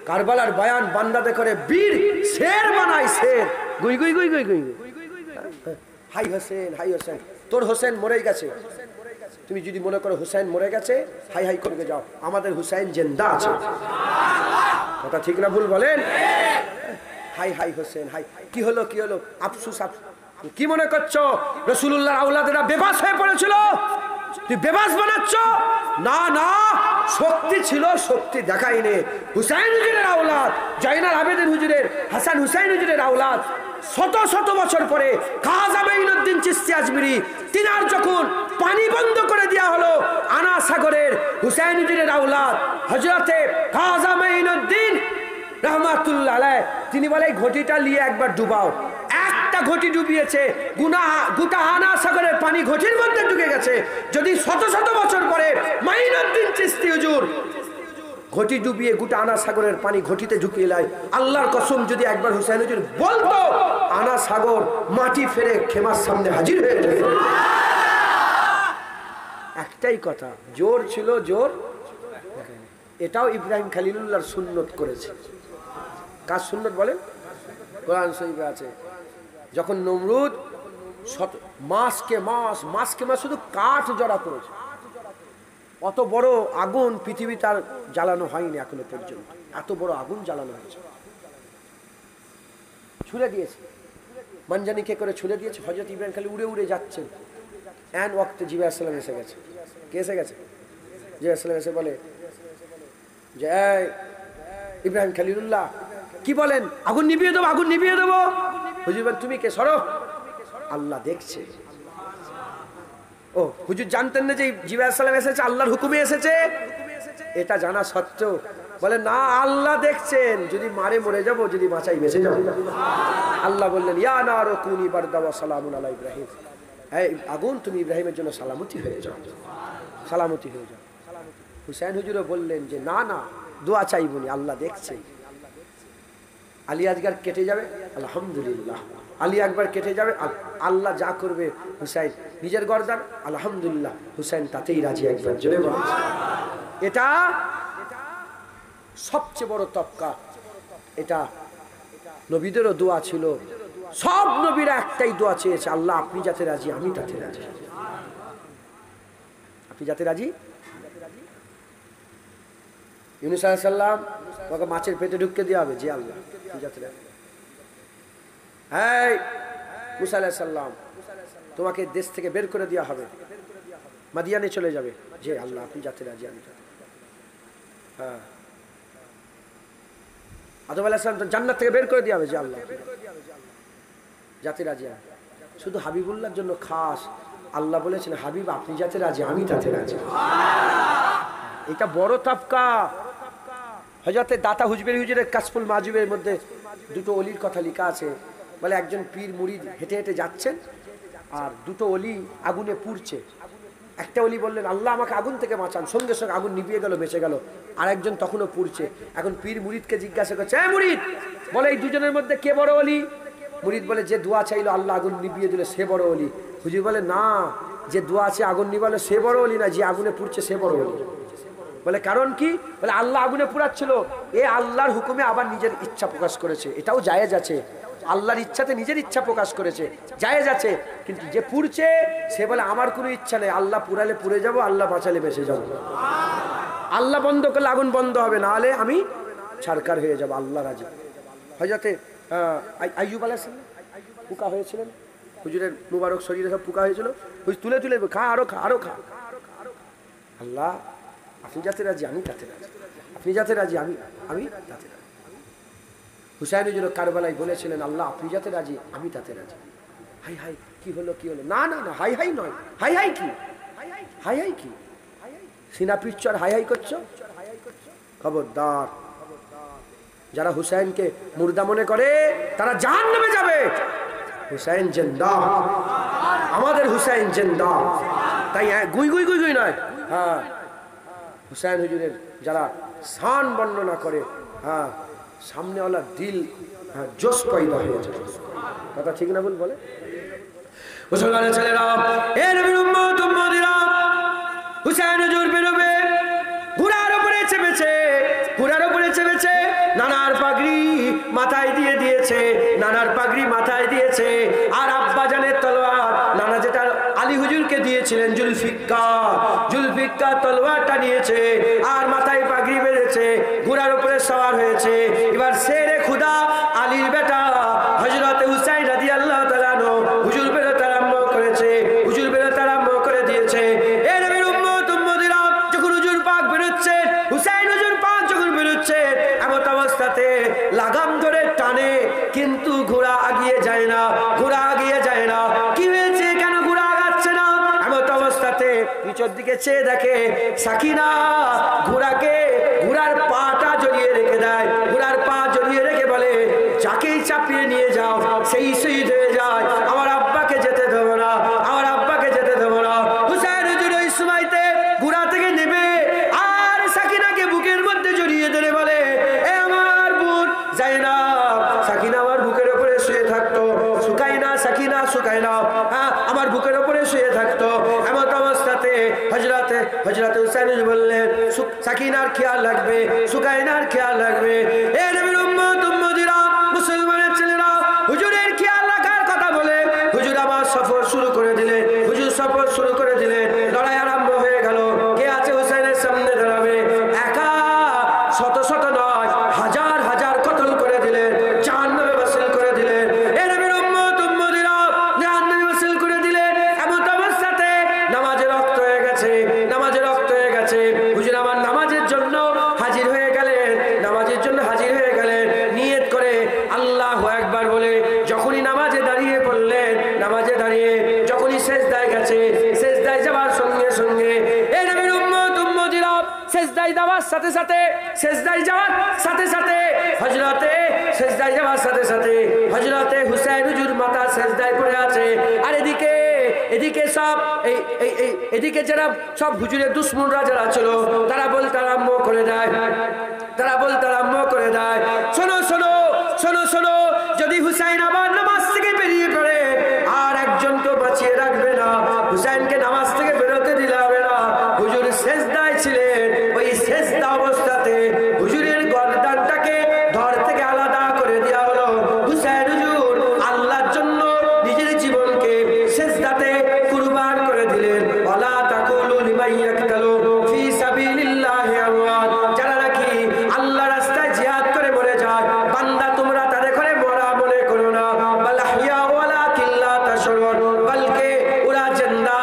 S1: কারবালার বায়ান বান্দাদের করে বীর, শের বানায়, শের। গুই গুই গুই গুই গুই, হাই হোসেন, হাই হোসেন, তোর হোসেন মরে গেছে, তুমি যদি মনে করো হুসাইন মরে গেছে, হাই হাই করে যাও, আমাদের হুসাইন জিন্দা আছে। কথা ঠিক না ভুল বলেন? Hi hi Hossain, hi. কি হলো কি হলো? আফসুস, কি মনে করছো রাসূলুল্লাহর আওলাদেরা বেবাস হয়ে পড়েছিল, তুই বেবাস বানাচ্ছ? না না, শক্তি ছিল, শক্তি দেখাইনি। হুসাইন হুজুরের আওলাদ, জয়নাল আবেদিন হুজুরের, হাসান হুসাইন হুজুরের আওলাদ, শত শত বছর পরে খাজা মাইনুদ্দিন চিশতি আজমিরি, তিনার যখন পানি বন্ধ করে দেওয়া হলো, আনা সাগরের হুসাইন হুজুরের আওলাদ হযরতে খাজা মাইনুদ্দিন রহমাতুল্লাহ আলাইহি, তিনি বলে এই ঘটিটা নিয়ে একবার ডুবাও। একটা ঘটি ডুবিয়েছে, গোটা আনা সাগরের পানি ঘটির মধ্যে ঢুকে গেছে। যদি শত শত বছর পরে মাইনুদ্দিন চিশতি হুজুর ঘটি ডুবিয়ে গোটা আনা সাগরের পানি ঘটিতে ঢুকিয়ে লাই, আল্লাহর কসম যদি একবার হুসাইন হুজুর বলতো, আনা সাগর মাটি ফেরে খেমার সামনে হাজির হয়ে যেত। একটাই কথা, জোর ছিল, জোর। এটাও ইব্রাহিম খলিলুল্লাহর সুন্নত করেছে। কার সুন্নত বলেন? কোরআন শরীফে আছে, যখন নমরুদ মাসকে মাস শুধু কাঠ জড়া করেছে, অত বড় আগুন পৃথিবী তার জ্বালানো হয়নি এখনো পর্যন্ত, এত বড় আগুন জ্বালানো হয়েছে, ছুড়ে দিয়েছে, মানজানিকে করে ছুড়ে দিয়েছে। হযরত ইব্রাহিম খালি উড়ে উড়ে যাচ্ছেন, এন ওয়াক্তে জিবরাইল সালাম এসে গেছে। কে এসে গেছে? জিবরাইল সালাম এসে বলে যে, ইব্রাহিম খলিলুল্লাহ কি বলেন? আগুন নিভিয়ে দেবো, আগুন নিভিয়ে দেবো। হুজুর বলেন, তুমি কে? সরো, আল্লাহ দেখছে। ও হুজুর জানতেন না যে জিবরাইল সালাম এসেছে, আল্লাহর হুকুমে এসেছে? এটা জানা সত্ত্বেও বলে, না আল্লাহ দেখছেন, যদি মারে মরে যাব, যদি বাঁচাই বেঁচে যাব। আল্লাহ বললেন, ইয়া নারু কুনি বারদান ওয়া সালামুন আলা ইব্রাহিম, এই আগুন তুমি ইব্রাহিমের জন্য সালামতি হয়ে যাও, সালামতি হয়ে যাও। হুসাইন হুজুরও বললেন যে না না, দোয়া চাইবনি, আল্লাহ দেখছে। আলী আসগার কেটে যাবে, আলহামদুলিল্লাহ। আলী আকবর কেটে যাবে, আল্লাহ যা করবে হুসাইন নিজের গর্দান, আলহামদুলিল্লাহ। হুসাইন তাতেই রাজি। একবার জোরে বলুন। এটা সবচেয়ে বড় তবকা। এটা নবীদেরও দোয়া ছিল। সব নবীরা একটাই দোয়া চেয়েছে, আল্লাহ আপনি যাতে রাজি, আমি তাতে রাজি। আপনি যাতে রাজি। ইউনূস আলাইহিস সালাম ওকে মাছের পেটে ঢুকতে দেওয়া হবে, যে আল্লাহ আপনি যাতে রাজি। হ্যাঁ মুসা আলাইহিস সালাম, তোমাকে দেশ থেকে বের করে দেওয়া হবে, মাদিয়ানে চলে যাবে, যে আল্লাহ আপনি যাতে রাজি, আমি যাতে। হ্যাঁ আদম আলাইহিস সালাম জান্নাত থেকে বের করে দেওয়া হবে, যে আল্লাহ যাতে রাজি। শুধু হাবিবুল্লাহর জন্য খাস আল্লাহ বলেছেন, হাবিব আপনি যাতে রাজি, আমি তাতে রাজি। এটা বড় তবকা। হযরতে দাতা হুজবের হুজুরের কাশফুল মাজিবের মধ্যে দুটো অলির কথা লেখা আছে। বলে একজন পীর মুরিদ হেঁটে হেঁটে যাচ্ছেন, আর দুটো অলি আগুনে পুড়ছে। একটা অলি বললেন আল্লাহ আমাকে আগুন থেকে বাঁচান, সঙ্গে সঙ্গে আগুন নিভিয়ে গেল, বেঁচে গেল। আর একজন তখনও পুড়ছে। এখন পীর মুরিদকে জিজ্ঞাসা করছে, হ্যাঁ মুরিদ বলে এই দুজনের মধ্যে কে বড় অলি? মুরিদ বলে যে দোয়া চাইলো আল্লাহ আগুন নিভিয়ে দিল সে বড় অলি। হুজুর বলে না, যে দোয়া আছে আগুন নিভালো সে বড় অলি না, যে আগুনে পুড়ছে সে বড় অলি। বলে কারণ কি? বলে আল্লাহ আগুনে পুড়াচ্ছিল, এ আল্লাহর হুকুমে আবার নিজের ইচ্ছা প্রকাশ করেছে, এটাও জায়েজ আছে। আল্লাহর ইচ্ছাতে নিজের ইচ্ছা প্রকাশ করেছে, জায়েজ আছে। কিন্তু যে পুড়ছে সে বলে আমার কোনো ইচ্ছা নেই, আল্লাহ পুরালে পুড়ে যাব, আল্লাহ বাঁচালে বেঁচে যাব। আল্লাহ বন্ধ করলে আগুন বন্ধ হবে, না হলে আমি ছারকার হয়ে যাব, আল্লাহ রাজি। হযরতে আইয়ুব আলাইহিস সালাম পোকা হয়েছিলেন, হুজুরের মুবারক শরীরে সব পোকা হয়েছিল, তুলে তুলে খা, আরো খা, আরো খা। আল্লাহ আপনি যাতে রাজি, আমি তাতে রাজি, আপনি যাতে রাজি, আমি তাতে রাজি। হুসাইন হুজুর কারবালায় বলেছিলেন আল্লাহ আপনি যাতে রাজি, আমি তাতে রাজি। হাই হাই কি হলো, কি হলো? না না না, হাই হাই নয়। হাই হাই কি? হাই হাই কি? সিনা পিচ্ছ আর হাই হাই করছো? খবরদার। যারা হুসাইনকে মুর্দা মনে করে তারা জাহান্নামে যাবে। হুসাইন জিন্দা, আমাদের হুসাইন জিন্দা। তাই গুই গুই গুই গুই নয়। হ্যাঁ হুসাইন হুজুরের যারা শান বর্ণনা করে, হ্যাঁ সামনেওয়ালা দিল জোশ পয়দা হয়ে যায়। কথা ঠিক না ভুল বলে? মুসলমানের ছেলেরা, এ নবীর উম্মত উম্মতিরা, হুসাইন হুজুর বেরোবে ঘোড়ার উপরে চেপেছে, ঘোড়ার উপরে চেপেছে, নানার পাগড়ি মাথায় দিয়ে দিয়েছে, নানার পাগড়ি মাথায় দিয়েছে। আর আব্বা জানের তলোয়ার নানা যেটা আলী হুজুরকে দিয়েছিলেন জুলফিকার তলোয়ারটা নিয়েছে, আর মাথায় পাগড়ি বেঁধেছে, ঘোড়ার উপরে সওয়ার হয়েছে। এবার শেরে খুদা আলীর বেটা হযরত হুসাইন রাদিয়াল্লাহু তাআলা আনহু হুজুর বেরোতে আরম্ভ করেছে, হুজুর বেরোতে আরম্ভ করে দিয়েছে। এ নবীর উম্মত উম্মতিরা, যখন হুজুর পাক বেরোচ্ছে, হুসাইন হুজুর পাক যখন বেরোচ্ছে, এমন অবস্থাতে লাগাম ধরে টানে, কিন্তু ঘোড়া আগিয়ে যায় না, ঘোড়া আগিয়ে যায় না। কি হয়েছে, কেন ঘোড়া আগাচ্ছে না? এমন অবস্থাতে পিছর দিকে চেয়ে দেখে সাকিনা ঘোড়ার পাটা জড়িয়ে রেখে দেয়, ঘোড়ার পা জড়িয়ে রেখে বলে যাকেই চাপিয়ে নিয়ে যাও সেই শহীদ হয়ে যায়, আমার আব্বাকে যেতে দেবো না, আমার আব্বাকে যেতে দেবো না। হুসাইন হুজুর ওই সময়তে ঘোড়া থেকে নেবে আর সাকিনাকে বুকের মধ্যে জড়িয়ে ধরে বলে, এ আমার বোন যায়নাব, সাকিনা আমার বুকের উপরে শুয়ে থাকতো, সুকাইনা সাকিনা সুকাইনা, হ্যাঁ আমার বুকের উপরে শুয়ে থাকতো। এমন অবস্থাতে হযরত হুসাইন বললেন সাকিনার খেয়াল রাখবে, সুকাইনার খেয়াল রাখবে। এ নবীর উম্মত উম্মতিরা, মুসলমানের ছেলেরা, হুজুরের খেয়াল রাখার কথা বলে হুজুর আবার সফর শুরু করে দিলেন। হুজুর সফর শুরু করে দিলেন, লড়াই আরম্ভ হয়ে গেল। কে আছে হুসাইনের সামনে দাঁড়াবে? একা শত শত নয়, হাজার হাজার কতল করে দিলেন, জাহান্নামে বাসিল করে দিলেন। এ নবীর উম্মত উম্মতিরা, জাহান্নামে বাসিল করে দিলেন। এমন অবস্থাতে নামাজে রক্ত হয়ে গেছে, নামাজে রক্ত হয়ে গেছে। হুজুর আমার নামাজের জন্য হাজির হয়ে গেলেন, নামাজের জন্য হাজির হয়ে গেলেন। নিয়ত করে আল্লাহু আকবার বলে যখনই নামাজে দাঁড়িয়ে পড়লেন, নামাজে দাঁড়িয়ে যখনই সেজদায় গেছে, সেজদায় যাওয়ার সঙ্গে সঙ্গে এই নবীর উম্মত উম্মতিরা সেজদায় যাওয়ার সাথে সাথে, সেজদায় যাওয়ার সাথে সাথে হযরতে হুসাইন হুজুর মাথা সেজদায় পড়ে আছে। আর এদিকে এদিকে সব এদিকে যারা সব হুজুরের দুশ্মনরা যারা ছিল তারা বলতে আরম্ভ করে দেয়, শোনো শোনো শোনো শোনো, যদি হুসাইন আবার নামাজ থেকে বেরিয়ে পড়ে আর একজনকে বাঁচিয়ে রাখবে না, হুসাইনকে নামাজ থেকে বেরোতে দিলে হবে না। হুজুর সেজদায় ছিলেন, ওই সেজদা অবস্থাতে হুজুরের গর্দানটাকে ধর থেকে আলাদা করে দেওয়া হলো। হুসাইন হুজুর আল্লাহর জন্য নিজের জীবনকে সেজদাতে কুরবান করে দিলেন। ওয়ালা তাকুলু লিমান ইয়াকতালু ফি সাবিলিল্লাহি আমওয়াত, যারা নাকি আল্লাহ রাস্তায় জিহাদ করে মরে যায়, বান্দা তোমরা তাদের করে মরা মনে করো না। বাল আহইয়া ওয়ালাকিন লা তাশউরুন, বলকে ওরা জিন্দা,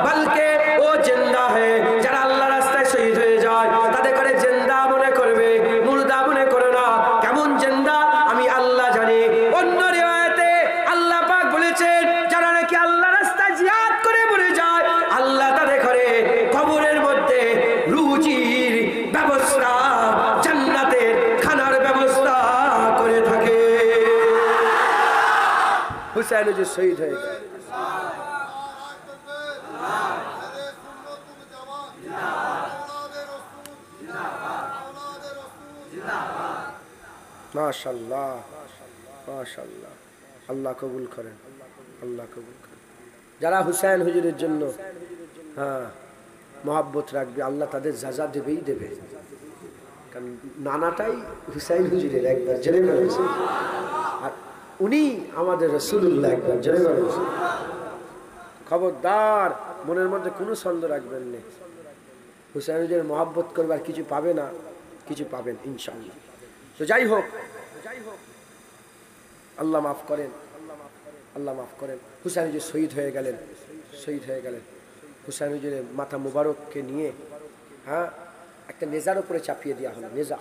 S1: বলকে ও জিন্দা है। যারা আল্লাহ রাস্তায় শহীদ হয়ে যায় তাদের করে জিন্দা মনে করবে, মুর্দা মনে করো না। কেমন জিন্দা আমি আল্লাহ জানি। অন্য রিওয়ায়াতে আল্লাহ পাক বলেছেন যারা নাকি আল্লাহ রাস্তায় জিহাদ করে মরে যায় আল্লাহ তাদের করে কবরের মধ্যে রুজির ব্যবস্থা, জান্নাতের খানার ব্যবস্থা করে থাকে। হুসাইন যে শহীদ হয়ে গেল। মাশাআল্লাহ মাশাআল্লাহ, আল্লাহ কবুল করেন, আল্লাহ কবুল করেন। যারা হুসাইন হুজুরের জন্য মহব্বত রাখবে আল্লাহ তাদের যাজা দেবেই দেবে। কারণ নানাটাই হুসাইন হুজুরের একবার জেনে বলেছে, আর উনি আমাদের রাসূলুল্লাহ একবার জেনে বলেছে। খবরদার মনের মধ্যে কোনো সন্দেহ রাখবেন না, হুসাইন হুজুরের মহব্বত করবার কিছু পাবে না, কিছু পাবেন ইনশাআল্লাহ। তো যাই হোক, আল্লাহ মাফ করেন, আল্লাহ মাফ করেন। হুসাইন হুজুর শহীদ হয়ে গেলেন, শহীদ হয়ে গেলেন। হুসাইন হুজুরের মাথা মুবারককে নিয়ে একটা নেজার উপরে চাপিয়ে দেওয়া হলো, নেজা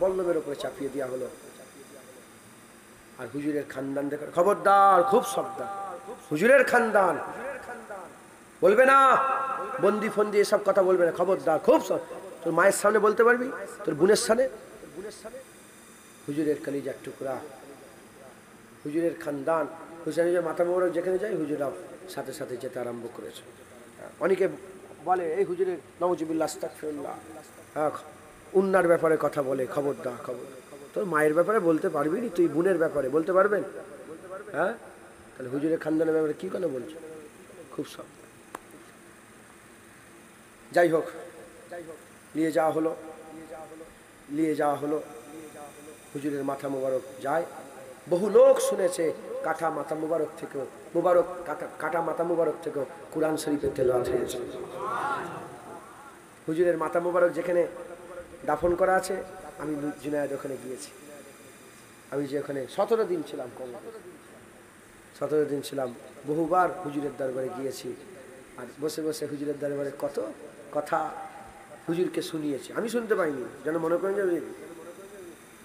S1: বল্লমের উপরে চাপিয়ে দেওয়া হলো। আর হুজুরের খানদান দেখে, খবরদার খুব সাবধান, হুজুরের খানদান বলবে না, বন্দি ফন্দি এসব কথা বলবে না, খবরদার খুব। তোর মায়ের সামনে বলতে পারবি, তোর বোনের সামনে। হুজুরের কলিজার টুকরা, হুজুরের খানদান, হুসাইনের মাথা মোবারক যেখানে যায় হুজুরাও সাথে সাথে যেতে আরম্ভ করেছে। অনেকে বলে এই হুজুরের নাউজুবিল্লাহ আস্তাগফিরুল্লাহ, উন্নার ব্যাপারে কথা বলে, খবরদার খবর। তোর মায়ের ব্যাপারে বলতে পারবি নি, তুই বোনের ব্যাপারে বলতে পারবেন? তাহলে হুজুরের খানদানের ব্যাপারে কি কেন বলছো? খুব সব। যাই হোক, নিয়ে যাওয়া হলো, হুজুরের মাথা মুবারক যায়। বহু লোক শুনেছে কাটা মাথা মুবারক থেকেও, কাটা মাথা মুবারক থেকেও কুরআন শরীফের তেলাওয়াত হয়েছে। হুজুরের মাথা মুবারক যেখানে দাফন করা আছে, আমি জুনায়েদ ওখানে গিয়েছি। আমি যে ওখানে 17 দিন ছিলাম, 17 দিন ছিলাম, বহুবার হুজুরের দরবারে গিয়েছি। আর বসে বসে হুজুরের দরবারে কত কথা হুজুরকে শুনিয়েছি। আমি শুনতে পাইনি, যেন মনে করেন যে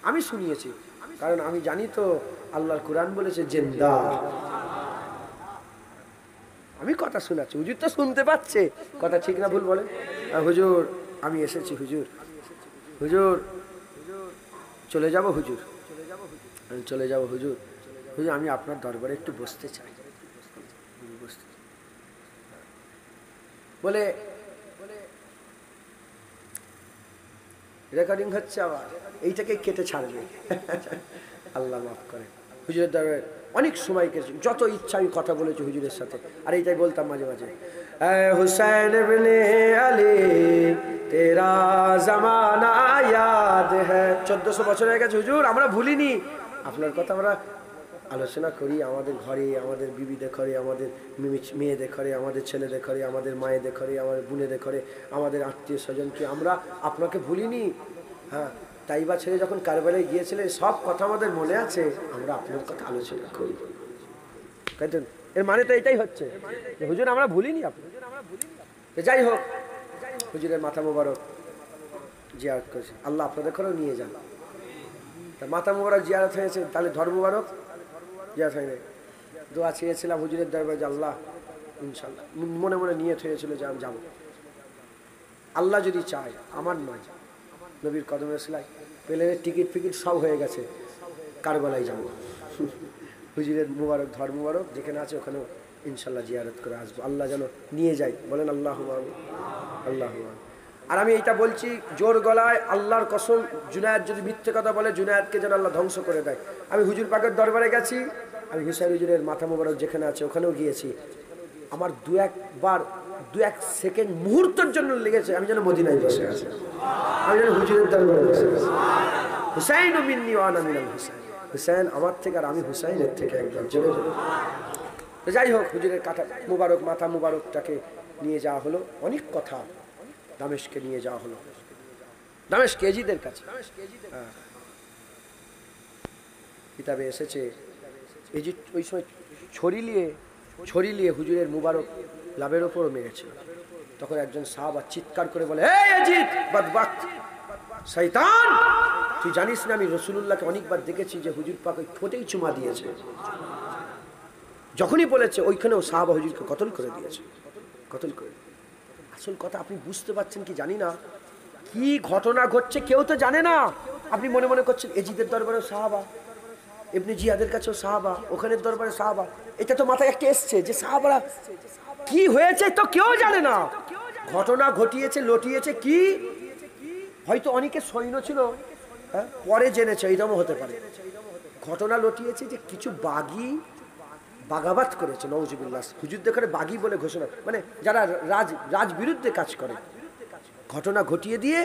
S1: আমি শুনিয়েছি, কারণ আমি জানি তো আল্লাহর কোরআন বলেছে জিন্দা। আমি কথা শোনাচ্ছি, হুজুর তো শুনতে পাচ্ছে, কথা ঠিক না ভুল বলে। হুজুর আমি এসেছি, হুজুর চলে যাব, হুজুর আমি আপনার দরবারে একটু বসতে চাই, বলে রেকর্ডিং হচ্ছে, আবার এইটাকে কেটে ছাড়বে। আল্লাহ মাফ করে। হুজুরের দরবারে অনেক সময় কেটেছে, যত ইচ্ছা আমি কথা বলেছি হুজুরের সাথে। আর এইটাই বলতাম মাঝে মাঝে, হুসাইন ইবনে আলী তেরা জামানা ইয়াদ হ্যায়। 1400 বছর হয়ে গেছে হুজুর, আমরা ভুলিনি আপনার কথা। আমরা আলোচনা করি আমাদের ঘরে, আমাদের বিবিদের ঘরে, আমাদের মেয়েদের ঘরে, আমাদের ছেলেদের ঘরে, আমাদের মায়েদের ঘরে, আমাদের বোনেদের ঘরে, আমাদের আত্মীয় স্বজনকে আমরা আপনাকে ভুলিনি। তাইবা ছেড়ে যখন কারবালায় গিয়েছিলেন সব কথা আমাদের মনে আছে, আমরা আপনার কথা আলোচনা করি। এর মানে তো এটাই হচ্ছে হুজুর আমরা ভুলিনি আপনি। যাই হোক, হুজুরের মাথা মোবারক জিয়ারত করেছে, আল্লাহ আপনাদের ঘরেও নিয়ে যান। তা মাথা মোবারক জিয়ারত হয়েছে, তাহলে ধর মোবারক জিয়ারত হয় নাই। দোয়া চেয়েছিলাম হুজুরের দরবারে যে আল্লাহ ইনশাল্লাহ, মনে মনে নিয়ত হয়েছিল যে আমি যাবো, আল্লাহ যদি চায় আমার নয়, নবীর কদমের সেলাই প্লেনের টিকিট ফিকিট সব হয়ে গেছে, কারবালায় যাবো। হুজুরের মুবারক ধর মুবারক যেখানে আছে ওখানেও ইনশাল্লাহ জিয়ারত করে আসবো, আল্লাহ যেন নিয়ে যায়, বলেন আল্লাহুম্মা আমিন, আল্লাহুম্মা আমিন। আর আমি এটা বলছি জোর গলায়, আল্লাহর কসম, জুনায়েদ যদি মিথ্যে কথা বলে জুনায়েদকে যেন আল্লাহ ধ্বংস করে দেয়। আমি হুজুর পাকের দরবারে গেছি, আমি হুসাইন হুজুরের মাথা মোবারক যেখানে আছে ওখানেও গিয়েছি। আমার দু এক সেকেন্ড মুহূর্তের জন্য লেগেছে আমি যেন মদিনায় বসে আছি, আমি যেন হুজুরের দরবারে বসে আছি। হুসাইন মিন্নি ওয়া আনা মিনাল হুসাইন, হুসাইন আমার থেকে আর আমি হুসাইনের থেকে একদম জোরে জোরে। যাই হোক, হুজুরের কাটা মুবারক, মাথা মুবারকটাকে নিয়ে যাওয়া হলো, অনেক কথা দামেশকে নিয়ে যাওয়া হলো, দামেশক এজিদের কাছে। কিতাবে এসেছে এজিদ ওই সময় ছড়ি নিয়ে হুজুরের মুবারক লাভের ওপরও মেরেছিল। তখন একজন সাহাবা চিৎকার করে বলে, এই এজিদ বদবক্ত শয়তান, তুই জানিস না আমি রাসূলুল্লাহকে অনেকবার দেখেছি যে হুজুর পাক ওই ঠোঁটেই চুমা দিয়েছে। যখনই বলেছে ওইখানেও সাহাবা হুজুরকে কতল করে দিয়েছে, কতল করে। আসল কথা আপনি বুঝতে পারছেন কি জানি না, কি ঘটনা ঘটছে কেউ তো জানে না। আপনি মনে মনে করছেন এজিদের দরবারেও সাহাবা, ইবনে জিয়াদের কাছেও সাহাবা, ওখানের দরবারে সাহাবা। এটা তো মাথায় একটা এসছে যে সাহাবারা কি হয়েছে তো কেউ জানে না। ঘটনা ঘটিয়েছে, লটিয়েছে কি, হয়তো অনেকে সৈন্য ছিল, হ্যাঁ, পরে জেনেছে, এইরকম হতে পারে। ঘটনা লটিয়েছে যে কিছু বাগি বাগাবাত করেছে, নওজুবিল্লাহ, হুজুর দেখারে বাগি বলে ঘোষণা, মানে যারা রাজ বিরুদ্ধে কাজ করে, ঘটনা ঘটিয়ে দিয়ে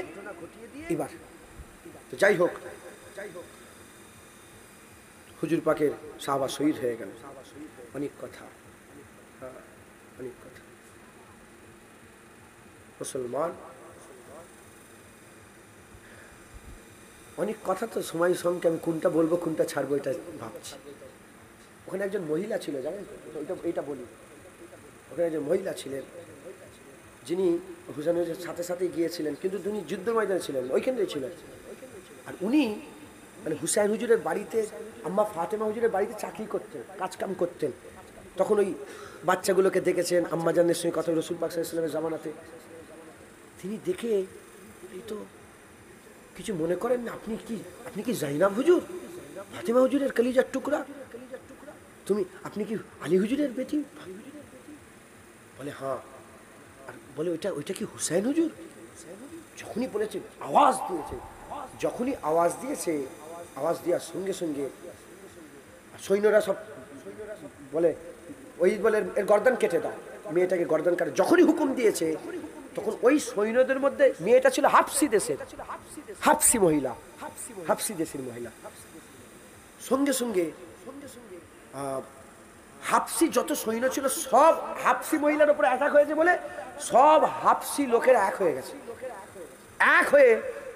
S1: এবার। তো যাই হোক, হুজুর পাকের সাহাবা শহীদ হয়ে গেল। অনেক কথা, অনেক কথা। মুসলমান অনেক কথা, তো সময় সঙ্গে আমি কোনটা বলবো কোনটা ছাড়বো এটা ভাবছি। ওখানে একজন মহিলা ছিল, জানেন, এইটা বলি। ওখানে একজন মহিলা ছিলেন যিনি হুসাইনের সাথে সাথে গিয়েছিলেন, কিন্তু তিনি যুদ্ধ ময়দানে ছিলেন, ওইখানেই ছিলেন। আর উনি মানে হুসাইন হুজুরের বাড়িতে, আম্মা ফাতেমা হুজুরের বাড়িতে চাকরি করতেন, কাজকাম করতেন। তখন ওই বাচ্চাগুলোকে দেখেছেন, আম্মা জানের সঙ্গে কথা, রসুল পাক সাল্লাল্লাহু আলাইহি ওয়াসাল্লামের জামানাতে। তিনি দেখে, এই তো কিছু মনে করেন না, আপনি কি জাইনাব হুজুর, ফাতেমা হুজুরের কলিজার টুকরা, আপনি কি আলী হুজুরের বেটি? বলে হ্যাঁ। আর বলে ওইটা কি হুসাইন হুজুর? যখনই বলেছে, আওয়াজ দিয়েছে, যখনই আওয়াজ দিয়েছে, আওয়াজ দেওয়ার সঙ্গে সঙ্গে সৈন্যরা সব বলে, এর গর্দান কেটে দাও, মেয়েটাকে গর্দান কাটে। যখনই হুকুম দিয়েছে, তখন ওই সৈন্যদের মধ্যে মেয়েটা ছিল হাফসি দেশের, হাফসি মহিলা, হাফসি দেশের মহিলা। সঙ্গে সঙ্গে হাফসি যত সৈন্য ছিল সব হাফসি মহিলার উপরে অ্যাটাক হয়েছে বলে সব হাফসি লোকেরা এক হয়ে গেছে, এক হয়ে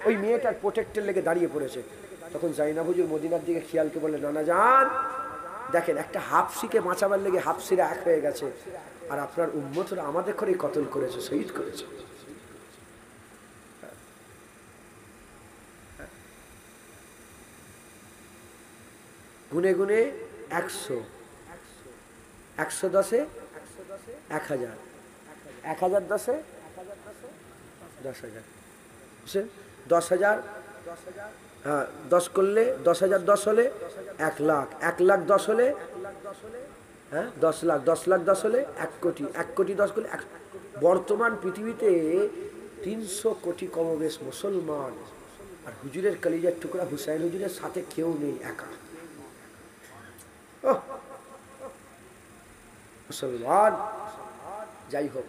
S1: ওই মেয়েটার প্রোটেক্টের লেগে দাঁড়িয়ে পড়েছে। তখন জাইনাব হুজুর মদিনার দিকে খেয়ালকে বলে, নানা জান দেখেন, একটা হাফসিকে বাঁচাবার লেগে হাফসিরা এক হয়ে গেছে, আর আপনার উম্মতরা আমাদের করেই কতল করেছে, শহীদ করেছে। গুনে গুনে 100, 110-এ 1000, 1010-এ 10,000, 10,000, হ্যাঁ, 10 করলে 10,000, 10 হলে 1 লাখ, 1 লাখ 10 হলে, হ্যাঁ 10 লাখ, 10 লাখ 10 হলে 1 কোটি, 1 কোটি 10 করলে বর্তমান পৃথিবীতে 300 কোটি কমবেশ মুসলমান, আর হুজুরের কলিজার টুকরা হুসাইন হুজুরের সাথে কেউ নেই, একা মুসলমান। যাই হোক,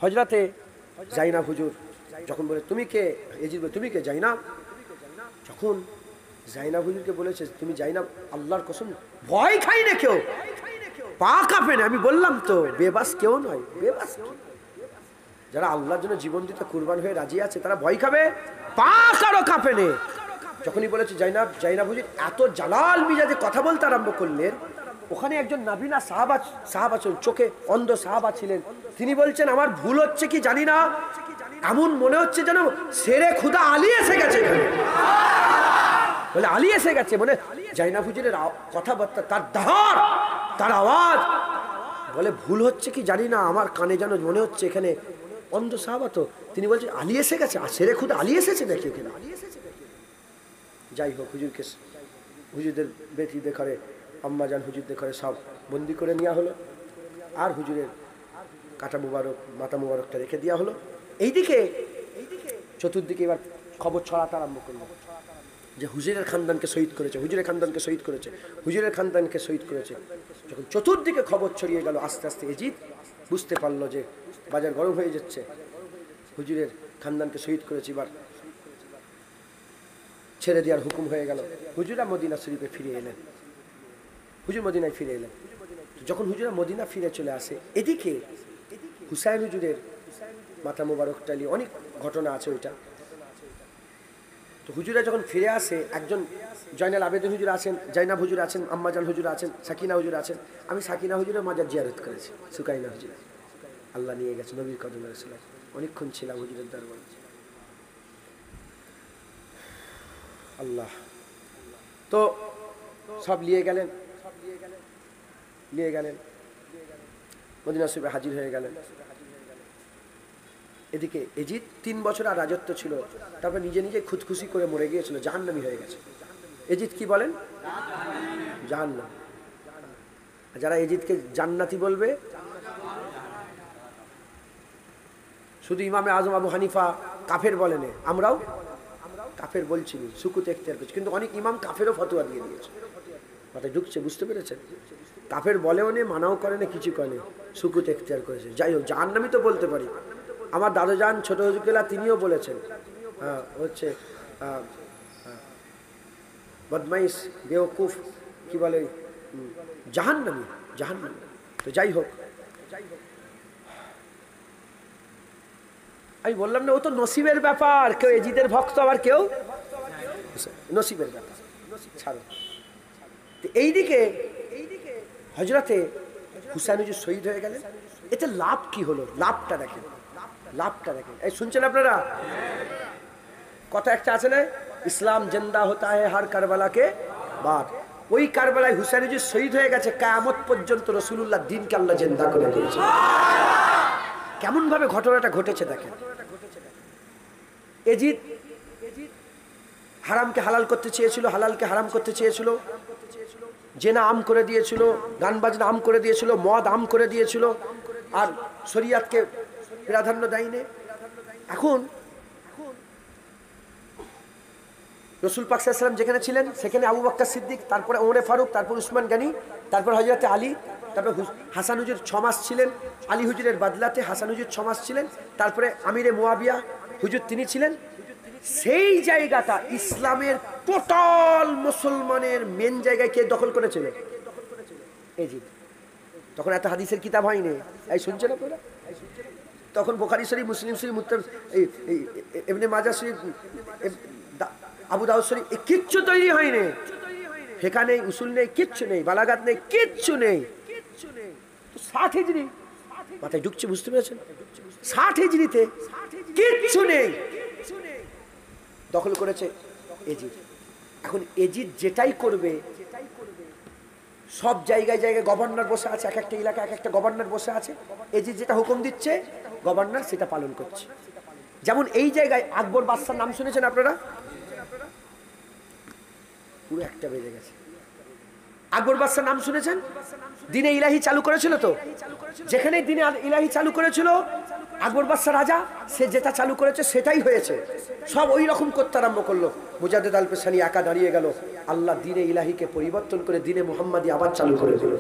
S1: হযরতে জাইনাব হুজুর যখন বলে, তুমি কে? এজিদ বলে, তুমি কে? জাইনাব। যখন জাইনাব হুজুরকে বলেছে তুমি জাইনাব, আল্লাহর কসম ভয় খাই না কেউ, পা কাঁপে না। আমি বললাম তো, বেবাস কেউ নয়, বেবাস যারা আল্লাহর জন্য জীবন দিতে কুরবান হয়ে রাজি আছে তারা ভয় খাবে, পা কারো কাঁপে না। যখনই বলেছে জাইনাব হুজুর এত জালাল মিজাজে কথা বলতে আরম্ভ করলেন, ওখানে একজন নাবিনা সাহাবা ছিলেন, চোখে অন্ধ সাহাবা ছিলেন। তিনি বলছেন, আমার ভুল হচ্ছে কি জানি না, এমন মনে হচ্ছে যেন শেরে খুদা আলী এসে গেছে এখানে। বলে আলী এসে গেছে, মানে জাইনাব হুজুরের কথাবার্তা, তার ধার, তার আওয়াজ। বলে ভুল হচ্ছে কি জানি না, আমার কানে যেন মনে হচ্ছে এখানে অন্ধ সাহাবা তো। তিনি বলছেন আলী এসে গেছে, শেরে খুদা আলী এসেছে নাকি এখানে? যাই হোক, হুজুরদের বেটি দেখারে, আম্মাজান হুজুরদের ঘরে সব বন্দি করে নেওয়া হলো। আর হুজুরের কাটা মুবারক মাথা মুবারকটা রেখে দেওয়া হলো। এইদিকে চতুর্দিকে এবার খবর ছড়াতে আরম্ভ করলো যে হুজুরের খানদানকে শহীদ করেছে, হুজুরের খানদানকে শহীদ করেছে, হুজুরের খানদানকে শহীদ করেছে। যখন চতুর্দিকে খবর ছড়িয়ে গেল, আস্তে আস্তে এজিদ বুঝতে পারলো যে বাজার গরম হয়ে যাচ্ছে, হুজুরের খানদানকে শহীদ করেছে, এবার ছেড়ে দেওয়ার হুকুম হয়ে গেল। হুজুরা মদিনা শরীফে ফিরে এলেন, হুজুর মদিনায় ফিরে এলেন। যখন হুজুরা মদিনা ফিরে চলে আসে, এদিকে হুসাইন হুজুরের মাথা মোবারকটা নিয়ে অনেক ঘটনা আছে ওইটা। তো হুজুরা যখন ফিরে আসে, একজন জয়নাল আবেদিন হুজুর আছেন, জৈনাব হুজুর আছেন, আম্মাজান হুজুর আছেন, সাকিনা হুজুর আছেন। আমি সাকিনা হুজুরের মাজার জিয়ারত করেছি, সুকাইনা হুজুর আল্লাহ নিয়ে গেছে, নবীর কদমে রাসূলুল্লাহ অনেকক্ষণ ছিলাম হুজুরের দরবারে। আল্লাহ তো সব নিয়ে গেলেন, মদিনা শরীফে হাজির হয়ে গেলেন। এদিকে এজিদ 3 বছর আর রাজত্ব ছিল, তারপর নিজে নিজে খুদকুশি করে মরে গিয়েছিল, জাহান্নামী হয়ে গেছে। এজিদ কি বলেন? জাহান্নাম। যারা এজিদকে জান্নাতি বলবে, শুধু ইমামে আজম আবু হানিফা কাফের বলেন, আমরাও কাফের বলছি, সুকুত এখতিয়ার করছি, কিন্তু অনেক ইমাম কাফেরও ফতোয়া দিয়ে দিয়েছে। মাথায় ঢুকছে, বুঝতে পেরেছেন? কাফের বলেও নে, মানাও করে না, কিছু করে, সুকুত এখতিয়ার করেছে। যাই হোক, জাহান্নামী তো বলতে পারি। আমার দাদাজান ছোট হুজুরকেলা তিনিও বলেছেন, হচ্ছে বদমাইশ, বেওকুফ, কি বলে, জাহান্নামী। তো যাই হোক, আমি বললাম না, ও তো নসিবের ব্যাপার, কেউ এজিদের ভক্ত আবার কেউ নসিবের ব্যাপার, ছাড়ো। এইদিকে হযরতে হুসাইন হুজুর শহীদ হয়ে গেলেন। এতে লাভ কি হলো? লাভটা দেখেন। এই শুনছেন আপনারা? কথা একটা আছে না, ইসলাম জিন্দা হতা হ্যায় হার কারবালাকে বাদ। ওই কারবালায় হুসাইন হুজুর শহীদ হয়ে গেছে, কিয়ামত পর্যন্ত রাসূলুল্লাহ দ্বীনকে আল্লাহ জিন্দা করে দিয়েছে। কেমন ভাবে ঘটনাটা ঘটেছে দেখেন। এজিদ হারামকে হালাল করতে চেয়েছিল, হালালকে হারাম করতে চেয়েছিল, জেনা আম করে দিয়েছিল, গান বাজনা আম করে দিয়েছিল, মদ আম করে দিয়েছিল, আর শরিয়াতকে প্রাধান্য দেয়নি। এখন রাসূল পাক সাল্লাল্লাহু আলাইহি ওয়াসাল্লাম যেখানে ছিলেন, সেখানে আবু বকর সিদ্দিক, তারপরে ওমর ফারুক, তারপর উসমান গনি, তারপর হযরতে আলী, তারপর হাসান হুজুর 6 মাস ছিলেন আলী হুজুরের বদলাতে, হাসান হুজুর 6 মাস ছিলেন, তারপরে আমিরে মুয়াবিয়া হুজুর তিনি ছিলেন। সেই জায়গাটা ইসলামের টোটাল মুসলমানের মেন জায়গায় কে দখল করেছিল? এজিদ। তখন এত হাদিসের কিতাব হয়নি, এই শুনছেন আপনারা? তখন বুখারী শরীফ, মুসলিম শরীফ, ইবনে মাজাহ শরীফ, আবু দাউদ শরীফ কিচ্ছু তৈরি হয়নি। ফিকহ নেই, উসুল নেই, কিচ্ছু নেই, বালাগাত নেই, কিচ্ছু নেই। তো 60 হিজরি, মাথায় ঢুকছে, বুঝতে পেরেছেন? 60 হিজরিতে কিচ্ছু নেই, দখল করেছে এজিদ। এখন এজিদ যেটাই করবে, সব জায়গায় গভর্নর বসে আছে, এক একটা এলাকা এক একটা গভর্নর বসে আছে। এজিদ যেটা হুকুম দিচ্ছে, গভর্নর সেটা পালন করছে। যেমন এই জায়গায় আকবর বাদশার নাম শুনেছেন আপনারা? পুরো একটা বেজে গেছে। আকবর বাদশার নাম শুনেছেন? দিনে ইলাহি চালু করেছিল তো, যেখানে দিনে ইলাহি চালু করেছিল আকবর বাদশা রাজা, সে যেটা চালু করেছে সেটাই হয়েছে। সব ওই রকম করতে আরম্ভ করলো। মুজাদ্দেদ আল পেশানি একা দাঁড়িয়ে গেল, আল্লাহ দিনে ইলাহিকে পরিবর্তন করে দিনে মুহাম্মাদি আবার চালু করে দিল।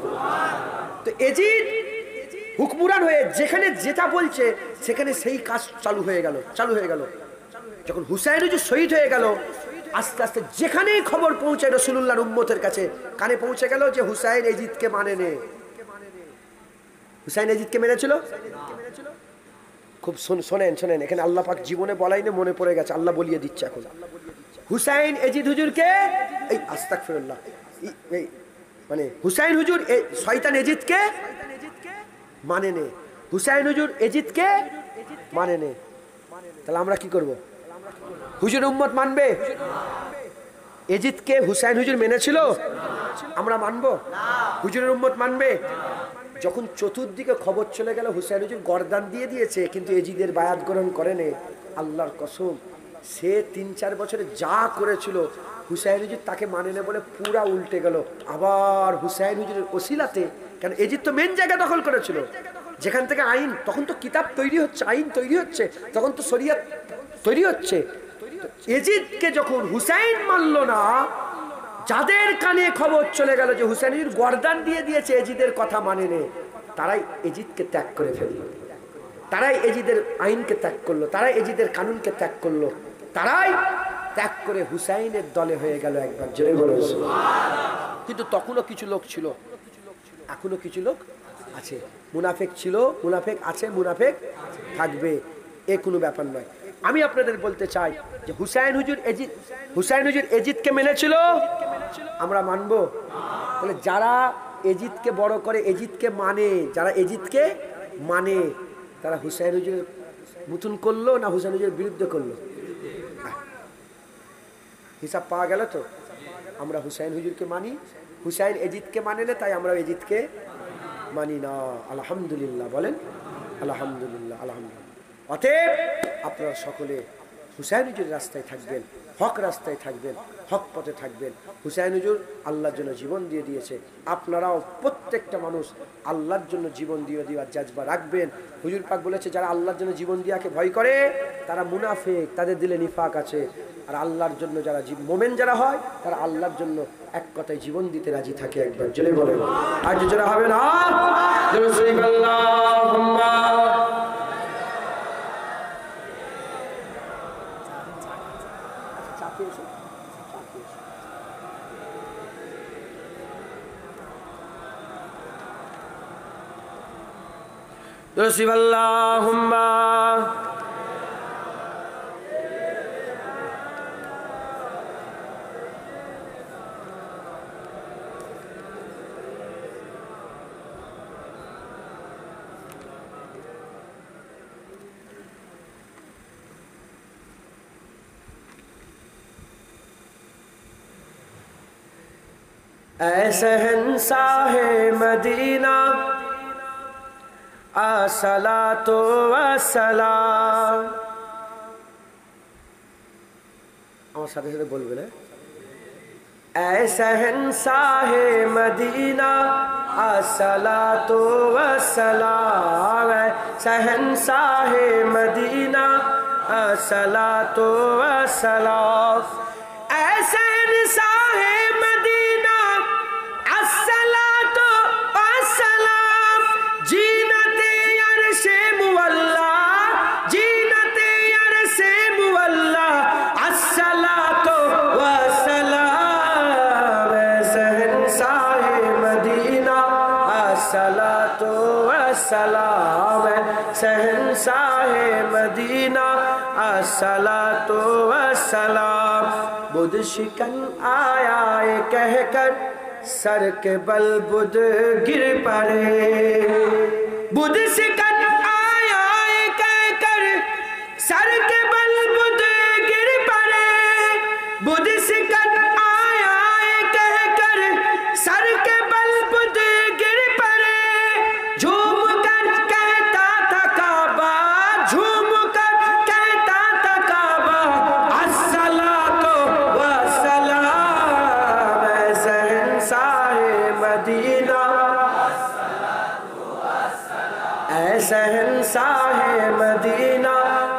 S1: তো এজিদ হুকমুরান হয়ে যেখানে যেটা বলছে সেখানে সেই কাজ চালু হয়ে গেল। যখন হুসাইন হুজুর শহীদ হয়ে গেল, আস্তে আস্তে যেখানেই খবর পৌঁছে রাসূলুল্লাহর উম্মতের কাছে, কানে পৌঁছে গেল যে হুসাইন এজিদকে মানে নে। হুসাইন এজিদকে মেনেছিল? খুব শোনেন, এখানে আল্লাহ পাক জীবনে বলাইনি, মনে পড়ে গেছে, আল্লাহ বলিয়ে দিচ্ছে এখন। হুসাইন এজিদ হুজুরকে, এই আস্তাগফিরুল্লাহ, মানে হুসাইন হুজুর শয়তান এজিদকে মানে নে, হুসাইন হুজুর এজিদকে মানে নে। তাহলে আমরা কি করব? হুজুর উম্মত মানবে? এজিদকে হুসাইন হুজুর মেনেছিল, আমরা মানবো? হুজুরের উম্মত মানবে? যখন চতুর্দিকে খবর চলে গেল হুসাইন হুজুর গর্দান দিয়ে দিয়েছে, কিন্তু এজিদের বায়াত গ্রহণ করেনি, আল্লাহর কসম সে 3-4 বছরে যা করেছিল হুসাইন হুজুর তাকে মানে না বলে পুরা উল্টে গেল। আবার হুসাইন হুজুরের ওসিলাতে কারণ এজিদ তো মেন জায়গা দখল করেছিল, যেখান থেকে আইন, তখন তো কিতাব তৈরি হচ্ছে, আইন তৈরি হচ্ছে, তখন তো শরিয়ত তৈরি হচ্ছে। এজিদকে যখন হুসাইন মানল না, যাদের কানে খবর চলে গেল যে হুসাইনের গর্দান দিয়ে দিয়েছে, এজিদের কথা মানে নে, তারাই এজিদকে ত্যাগ করে ফেলল, তারাই এজিদের আইনকে ত্যাগ করলো, তারাই এজিদের কানুনকে ত্যাগ করলো, তারাই ত্যাগ করে হুসাইনের দলে হয়ে গেল একবার, জোরে বলুন সুবহানাল্লাহ। কিন্তু তখনও কিছু লোক ছিল, এখনো কিছু লোক আছে, মুনাফিক ছিল, মুনাফিক আছে, মুনাফিক থাকবে, এ কোনো ব্যাপার নয়। আমি আপনাদের বলতে চাই যে হুসাইন হুজুর এজিদকে মেনেছিল, আমরা মানবো? তাহলে যারা এজিদকে বড় করে, এজিদকে মানে, যারা এজিদকে মানে, তারা হুসাইন হুজুরের মুতুন করলো না হুসাইন হুজুরের বিরুদ্ধে করলো? হিসাব পাওয়া গেল তো। আমরা হুসাইন হুজুরকে মানি, হুসাইন এজিদকে মানে না, তাই আমরা এজিদকে মানি না। আলহামদুলিল্লাহ বলেন, আলহামদুলিল্লাহ, আলহামদুলিল্লাহ। অতএব আপনারা সকলে হুসাইন হুজুরের রাস্তায় থাকবেন, হক রাস্তায় থাকবেন, হক পথে থাকবেন। হুসাইন হুজুর আল্লাহর জন্য জীবন দিয়ে দিয়েছে, আপনারাও প্রত্যেকটা মানুষ আল্লাহর জন্য জীবন দিয়ে দেওয়ার জাজবা রাখবেন। হুজুর পাক বলেছে, যারা আল্লাহর জন্য জীবন দিয়াকে ভয় করে তারা মুনাফিক, তাদের দিলে নিফাক আছে। আর আল্লাহর জন্য যারা মোমেন যারা হয়, তারা আল্লাহর জন্য এক কথায় জীবন দিতে রাজি থাকে। একবার জোরে বলেন, আর জোরে হবে না? আল্লাহুম্মা ऐ शहंशाहे मदीना अस्सलातु वस्सलाम। আমার সাথে সাথে বলবেন, ऐ शहंशाहे मदीना अस्सलातु वस्सलाम, ऐ शहंशाहे मदीना अस्सलातु वस्सलाम, ऐ शहंशाहे मदीना अस्सलातु वस्सलाम, जीनते अर्शे मुअल्ला, जीनते अर्शे मुअल्ला अस्सलातु वस्सलाम, शहंशाहे मदीना अस्सलातु वस्सलाम, शहंशाहे मदीना अस्सलातु वस्सलाम। बुध शिकन आया ये कहकर सर के बल बुध गिर पड़े, बुध शिकन आया ये कहकर सर के बल बुध गिर पड़े, बुध शिकन आया ये कहकर सर के बल बुध गिर पड़े, झूम कर कहता था काबा, झूम कर कहता था काबा अस्सलातु वस्सलाम, शहंशाहे मदीना, ऐ शहंशाहे मदीना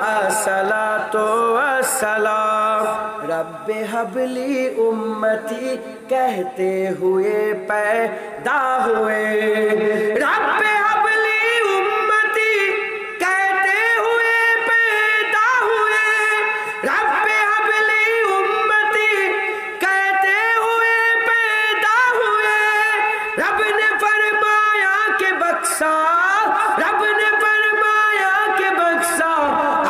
S1: अस्सलातु वस्सलाम। रब्बे हबली उम्मती कहते हुए पैदा हुए, रब्बे हबली उम्मती कहते हुए पैदा हुए, रब्बे हबली उम्मती कहते हुए पैदा हुए, रब ने फरमाया के बख्शा, रब ने फरमाया के बख्शा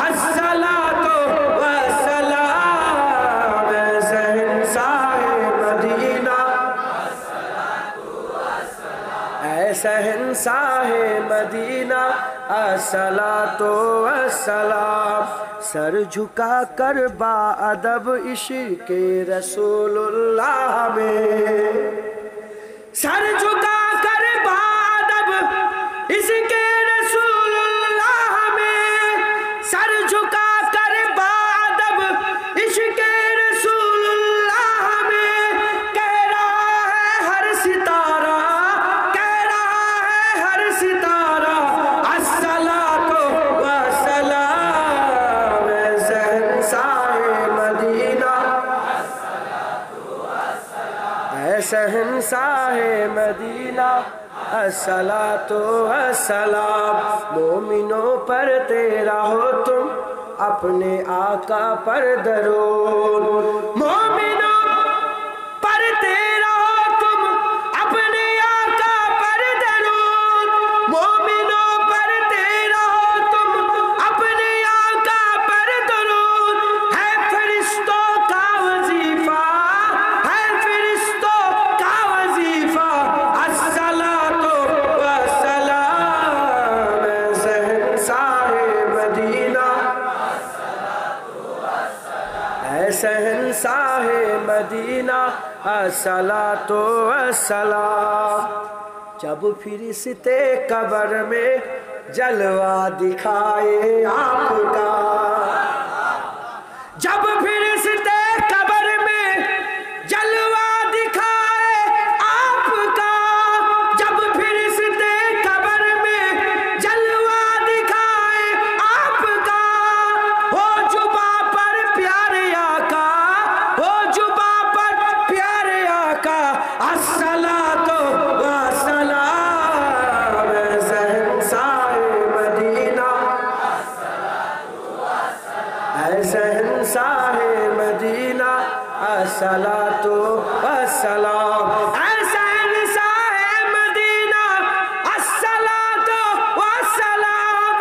S1: अस्सलातु वस्सलाम, शहंशाहे मदीना, ऐ शहंशाहे मदीना अस्सलातु वस्सलाम। सर झुका कर बाअदब इश्क़े रसूलुल्लाह में, सर झुका कर बाअदब इश्क़े रसूलुल्लाह में, सर झुका कर बाअदब इश्क़े रसूलुल्लाह में, कह रहा है हर सितारा, कह रहा शहंशाह मदीना अस्सलातो अस्सलाम। मोमिनों पर तेरा हो तुम अपने आका पर दरूद। मोमिनों पर तेरा हो तुम अपने आका पर दरूद। मोमिनों पर तेरा हो तुम अपने आका पर दरूद। है फरिश्तों का वजीफा, है फरिश्तों का वजीफा अस्सलातो वस्सलाम। शहंशाह मदीना शहंशाह मदीना अस्सलातो अस्सलाम। जब फिरिश्ते कब्र में जलवा दिखाए आपका, जब फिरिश्ते कब्र में जलवा दिखाए आपका, जब फिरिश्ते कब्र में जलवा दिखाए आपका, हो जुबा पर प्यारे आका, हो जुबा पर प्यारे आका अस्सलातो वस्सलाम। शहंशाह मदीना शहंशाह मदीना अस्सलातो वस्सलाम। शहंशाह मदीना अस्सलातो वस्सलाम।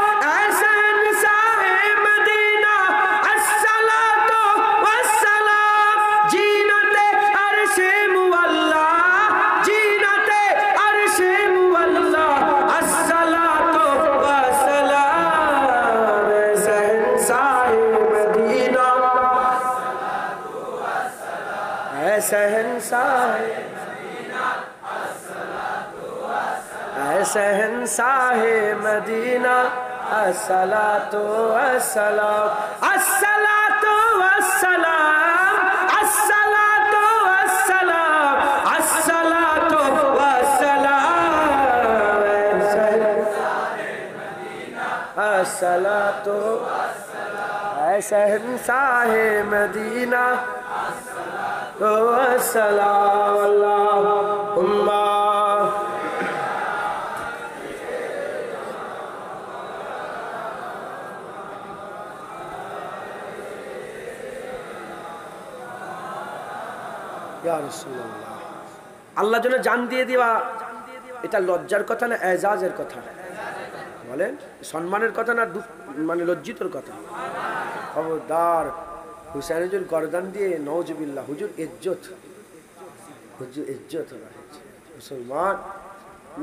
S1: शहंशाह मदीना अस्सलातो वस्सलाम। जीनते अर्शे मुअल्ला, जीनते अर्शे मुअल्ला अस्सलातो वस्सलाम। शहंशाह मदीना शहंशाह शहंशाह मदीना अस्सलातो अस्सलाम। अस्सलातो अस्सलाम, अस्सलातो अस्सलाम, अस्सलातो अस्सलाम। अस्सलातो शहंशाह मदीना तो अस्सलाम। अल्लाहुम्मा या রাসূলুল্লাহ। আল্লাহর জন্য জান দিয়ে দেওয়া এটা লজ্জার কথা না এজাজের কথা? বলেন, সম্মানের কথা না মানে লজ্জিতর কথা? খবরদার, হুসাইন হুজুর গর্দান দিয়ে নওজুবিল্লাহ, হুজুর ইজ্জত, হুজুর ইজ্জত মুসলমান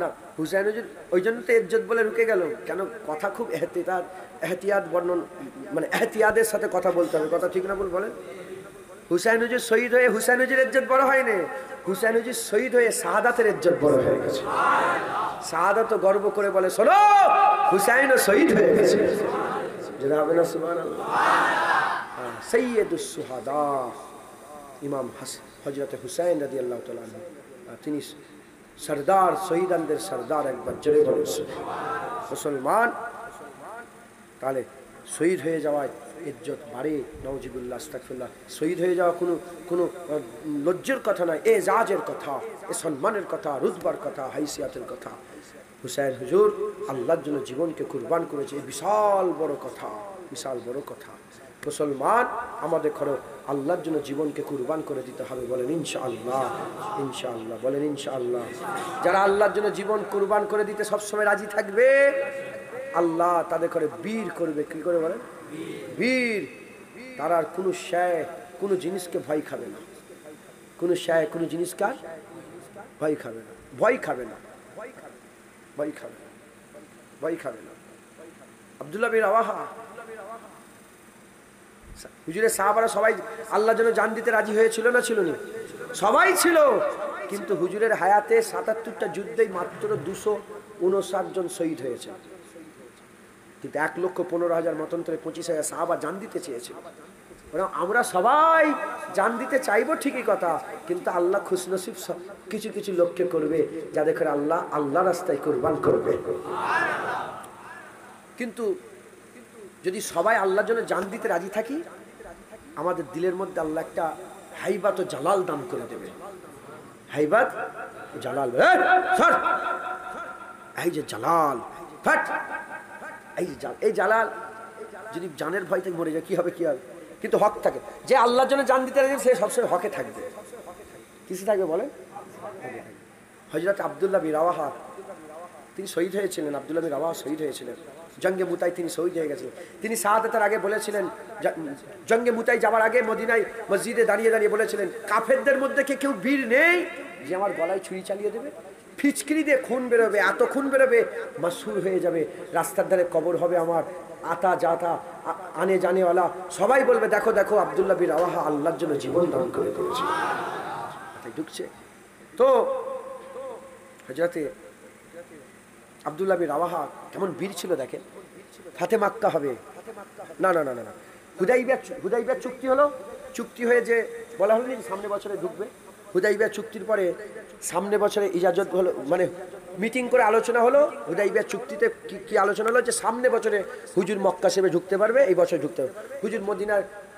S1: না। হুসাইন হুজুর ওই জন্য তো ইজ্জত বলে রুকে গেল কেন? কথা খুব এহতিয়াত বর্ণন, মানে এহতিয়াদের সাথে কথা বলতে হবে। কথা ঠিক না ভুল বলেন? হুসাইন হুজুর শহীদ হয়ে হুসাইন হুজুর ইজ্জত বড় হয়নি, হুসাইন হুজুর শহীদ হয়ে শাহাদাতের ইজ্জত বড় হয়ে গেছে। শাহাদাত গর্ব করে বলে, শোনো হুসাইনও শহীদ হয়ে গেছে। জনাবে না সুবহানাল্লাহ। সৈয়দুস শুহাদা ইমাম হযরত হুসাইন রাদিয়াল্লাহু তাআলা আনহু, তিনি সরদার, শহীদানদের সরদার। একবার জোরে বলুন মুসলমান। তাহলে শহীদ হয়ে যাওয়ায় ইজ্জত বাড়ে, নাউজুবিল্লাহ আস্তাগফিরুল্লাহ। শহীদ হয়ে যাওয়া কোনো লজ্জার কথা নয়, এজাজের কথা, এ সম্মানের কথা, রুতবার কথা, হাইসিয়াতের কথা। হুসাইন হুজুর আল্লাহর জন্য জীবনকে কুরবান করেছে, বিশাল বড় কথা, বিশাল বড় কথা। মুসলমান, আমাদের ঘরে আল্লাহর জন্য জীবনকে কুরবান করে দিতে হবে। বলেন ইনশাআল্লাহ, ইনশাআল্লাহ, বলেন ইনশাআল্লাহ। যারা আল্লাহর জন্য জীবন কুরবান করে দিতে সবসময় রাজি থাকবে, আল্লাহ তাদের ঘরে বীর করবে। কি করে বলেন? বীর। তারা আর কোনো শায়, কোনো জিনিসকে ভয় খাবে না, কোনো শায়, কোনো জিনিসকে ভয় খাবে না, ভয় খাবে না, ভয় খাবে না, ভয় খাবে না। আব্দুল্লাহ বিন রাওয়াহা, হুজুরের সাহাবারা সবাই আল্লাহর জন্য জান দিতে রাজি হয়েছিল না? ছিল না? সবাই ছিল। কিন্তু হুজুরের হায়াতে ৭৭টা যুদ্ধেই মাত্র ২৫৯ জন শহীদ হয়েছে। কিন্তু ১,১৫,০০০ মতন্তরে ২৫,০০০ সাহাবা জান দিতে চেয়েছিল। আমরা সবাই জান দিতে চাইবো ঠিকই কথা, কিন্তু আল্লাহ খুশনসিব কিছু কিছু লোককে করবে যাদের করে আল্লাহ আল্লাহ রাস্তায় কুরবান করবে। কিন্তু যদি সবাই আল্লাহর জন্য জান দিতে রাজি থাকি, আমাদের দিলের মধ্যে আল্লাহ একটা হাইবাত ও জালাল দান করে দেবে। হাইবাত জালাল, এই যে জালাল, এই জালাল যদি জানের ভয় থেকে মরে যায় কি হবে, কি হবে? কিন্তু হক থাকে, যে আল্লাহর জন্য জান দিতে রাজি সে সবসময় হকে থাকবে। কিসে থাকবে বলেন? হযরত আব্দুল্লাহ বিন রাওয়াহা তিনি শহীদ হয়েছিলেন। আব্দুল্লাহ বিন রাওয়াহা শহীদ হয়েছিলেন জঙ্গে মুতায়, তিনি শহীদ হয়ে গেছিলেন। তিনি শাহাদাতের আগে বলেছিলেন, জঙ্গে মুতায় যাওয়ার আগে মদিনায় মসজিদে দাঁড়িয়ে দাঁড়িয়ে বলেছিলেন, কাফেরদের মধ্যে কেউ বীর নেই যে আমার গলায় ছুরি চালিয়ে দেবে? ফিচকিরি দিয়ে খুন বেরোবে, এত খুন বেরোবে মাসহুর হয়ে যাবে, রাস্তার ধারে কবর হবে আমার, আতা জাতা আনে জানেওয়ালা সবাই বলবে দেখো দেখো আব্দুল্লাহ বিন রাওয়াহা আল্লাহর জন্য জীবন দান করে দিয়েছে। ঢুকছে তো হযরতে আব্দুল্লাহ বিন রাওয়াহা কেমন বীর ছিল দেখেন। ফাতে মাক্কা হবে, না না না না, হুদাইবিয়া চুক্তি হলো, চুক্তি হয়ে যে বলা হলো সামনে বছরে ঢুকবে। হুদাইবিয়া চুক্তির পরে সামনে বছরে ইজাজত হলো, মানে মিটিং করে আলোচনা হলো। হুদাইবিয়া চুক্তিতে কি আলোচনা হলো, যে সামনে বছরে হুজুর মক্কা শরীফে ঢুকতে পারবে, এই বছর ঢুকতে পারবে। হুজুর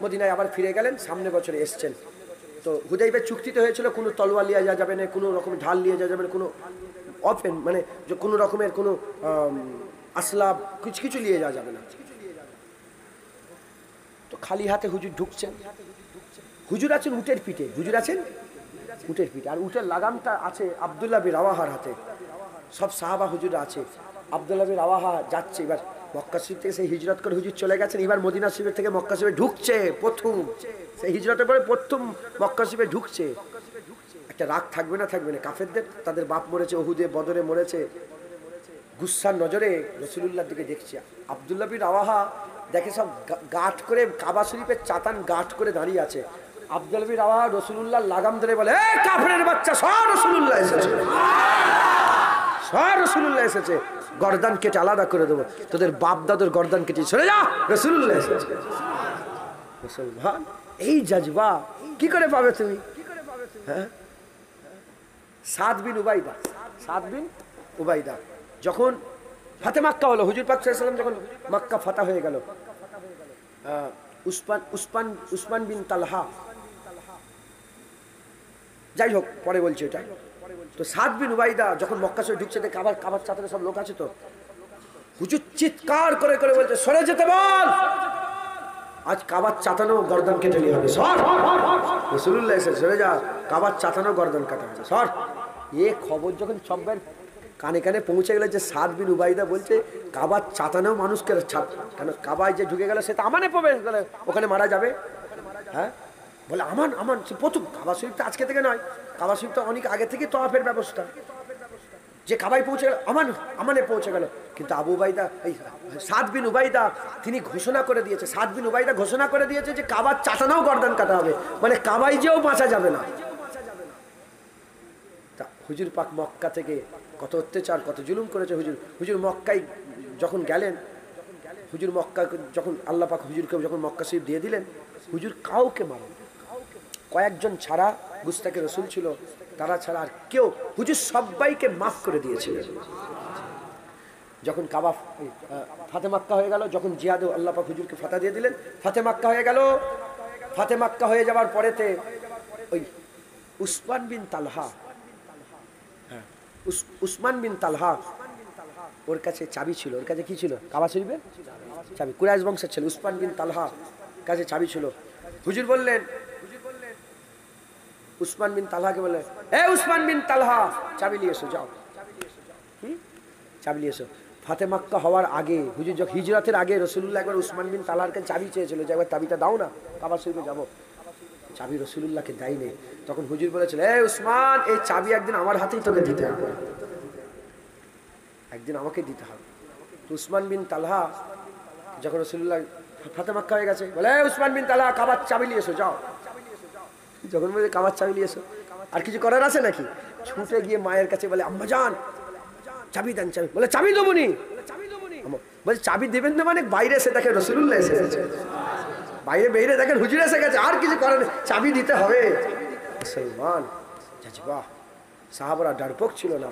S1: মদিনায় আবার ফিরে গেলেন, সামনে বছরে এসছেন। তো হুদাইবিয়া চুক্তিতে হয়েছিল কোনো তলোয়ার নিয়ে যাওয়া যাবে না, কোনো রকম ঢাল নিয়ে যাওয়া যাবে না, কোনো অফেন মানে যে কোনো রকমের কোনো আসলাব কিছু নিয়ে যাওয়া যাবে না। তো খালি হাতে হুজুর ঢুকছেন। হুজুর আছেন উটের পিঠে, হুজুর আছেন উটের পিঠে, আর উটের লাগামটা আছে আব্দুল্লাহ বিন রাওয়াহার হাতে। সব সাহাবা হুজুর আছে। আব্দুল্লাহ বিন রাওয়াহা যাচ্ছে, এবার মক্কা শরীফ থেকে সেই হিজরত করে হুজুর চলে গেছেন, এবার মদিনা শরীফ থেকে মক্কা শরীফে ঢুকছে প্রথম, সেই হিজরতের পরে প্রথম মক্কা শরীফে ঢুকছে। একটা রাগ থাকবে না, থাকবে না কাফেরদের, তাদের বাপ মরেছে, ওহুদে বদরে মরেছে, গুসার নজরে রাসূলুল্লাহর দিকে দেখছে। আব্দুল্লাহ বিন রাওয়াহা দেখে সব গাঁট করে কাবা শরীফের চাতান গাঁট করে দাঁড়িয়ে আছে। আব্দুল্লাহ বিন রাওয়াহা রাসূলুল্লাহর লাগাম ধরে বলে, এ কাফেরের বাচ্চা, সর রাসূলুল্লাহ এসেছে, সর রাসূলুল্লাহ এসেছে, গর্দান কেটে আলাদা করে দেবো, তোদের বাপ দাদুর গর্দান কেটে সরে যা, রাসূলুল্লাহ এসেছে। মুসলমান এই জজবা কি করে পাবে তুমি? হ্যাঁ, সাদ বিন উবাইদা যখন ফাতে মাক্কা হলো, হুজুর পাক সাল্লাল্লাহু আলাইহি ওয়াসাল্লাম যখন মক্কা ফাতা হয়ে গেল, উসমান বিন তালহা, যাই হোক পরে বলছি এটা। তো সাদ বিন উবাইদা যখন মক্কা শরীফ ঢুকছে, কাবার চাতারে সব লোক আছে, তো হুজুর চিৎকার করে করে বলছে, সরে যেতে বল, আজ কাবার চাতানো গর্দন কেটে নিয়ে হবে, সর, রাসূলুল্লাহ এসেছে, সরে যা, কাবার চাতানো গর্দন কাটা হবে, সর। এ খবর যখন সবার কানে কানে পৌঁছে গেল যে সাদ বিন উবাইদা বলছে কাবার চাতানো মানুষকে কেন, কাবায় যে ঢুকে গেল সে তো আমানে প্রবেশ গেলে ওখানে মারা যাবে। হ্যাঁ, বলে আমান প্রথম কাবা শরীফ তো আজকে থেকে নয়, কাবা শরীফ তো অনেক আগে থেকে তওয়াফের ব্যবস্থা, যে কাবায় পৌঁছে গেল আমানে পৌঁছে গেল। কিন্তু আবু উবাইদা, এই সাদ বিন উবাইদা তিনি ঘোষণা করে দিয়েছে, সাদ বিন উবাইদা ঘোষণা করে দিয়েছে যে কাবার চাতানাও গর্দান কাটা হবে, মানে কাবায় যেও বাঁচা যাবে না। তা হুজুর পাক মক্কা থেকে কত অত্যাচার কত জুলুম করেছে। হুজুর মক্কায় যখন গেলেন, হুজুর মক্কা যখন আল্লাহ পাক হুজুরকে যখন মক্কা শরীফ দিয়ে দিলেন, হুজুর কাউকে মারেন, কয়েকজন ছাড়া, গুস্তাকে রসুল ছিল তারা ছাড়া আর কেউ, হুজুর সবাইকে মাফ করে দিয়েছিলেন। যখন কাবা ফাতে মাক্কা হয়ে গেল, যখন জিহাদে আল্লাহ পাক হুজুরকে ফাতা দিয়ে দিলেন, ফাতে মাক্কা হয়ে গেল। ফাতে মাক্কা হয়ে যাওয়ার পরেতে ওই উসমান বিন তালহা, উসমান বিন তালহা, ওর কাছে চাবি ছিল, ওর কাছে কি ছিল, কাবা শরীফের চাবি, কুরাইশ বংশের ছিল, উসমান বিন তালহা কাছে চাবি ছিল। হুজুর বললেন, উসমান বিন তালহাকে বললেন, এ উসমান বিন তালহা চাবি নিয়ে এসো, যাও, কি চাবি নিয়ে এসো। ফাতে মাক্কা হওয়ার আগে, হুজুর যখন হিজরতের আগে রাসূলুল্লাহ একবার উসমান বিন তালহার কাছে চাবি চেয়েছিল যে একবার চাবিটা দাও না, কাবা শরীফে যাবো। চাবি রাসূলুল্লাহকে দেয়নি। তখন হুজুর বলেছিল, এ উসমান, এই চাবি একদিন আমার হাতেই তোকে দিতে হবে, একদিন আমাকে দিতে হবে। তো উসমান বিন তালহা যখন রাসূলুল্লাহ ফাতে মাক্কা হয়ে গেছে, বলে উসমান বিন তালহা কাবার চাবি নিয়ে এসো, যাও। যখন বলে কাবার চাবি নিয়ে এসো, আর কিছু করার আছে নাকি? ছুটে গিয়ে মায়ের কাছে বলে, আম্মা জান চাবি দেন, চাবি। বলে চাবি দেবো নি, বলে চাবি দেবেন না, মানে বাইরে এসে দেখে রাসূলুল্লাহ এসে গেছে, বাইরে দেখেন হুজুর এসে গেছে, আর কিছু করেন, চাবি দিতে হবে। মুসলমান জাজবা, সাহাবারা ডরপোক ছিল না।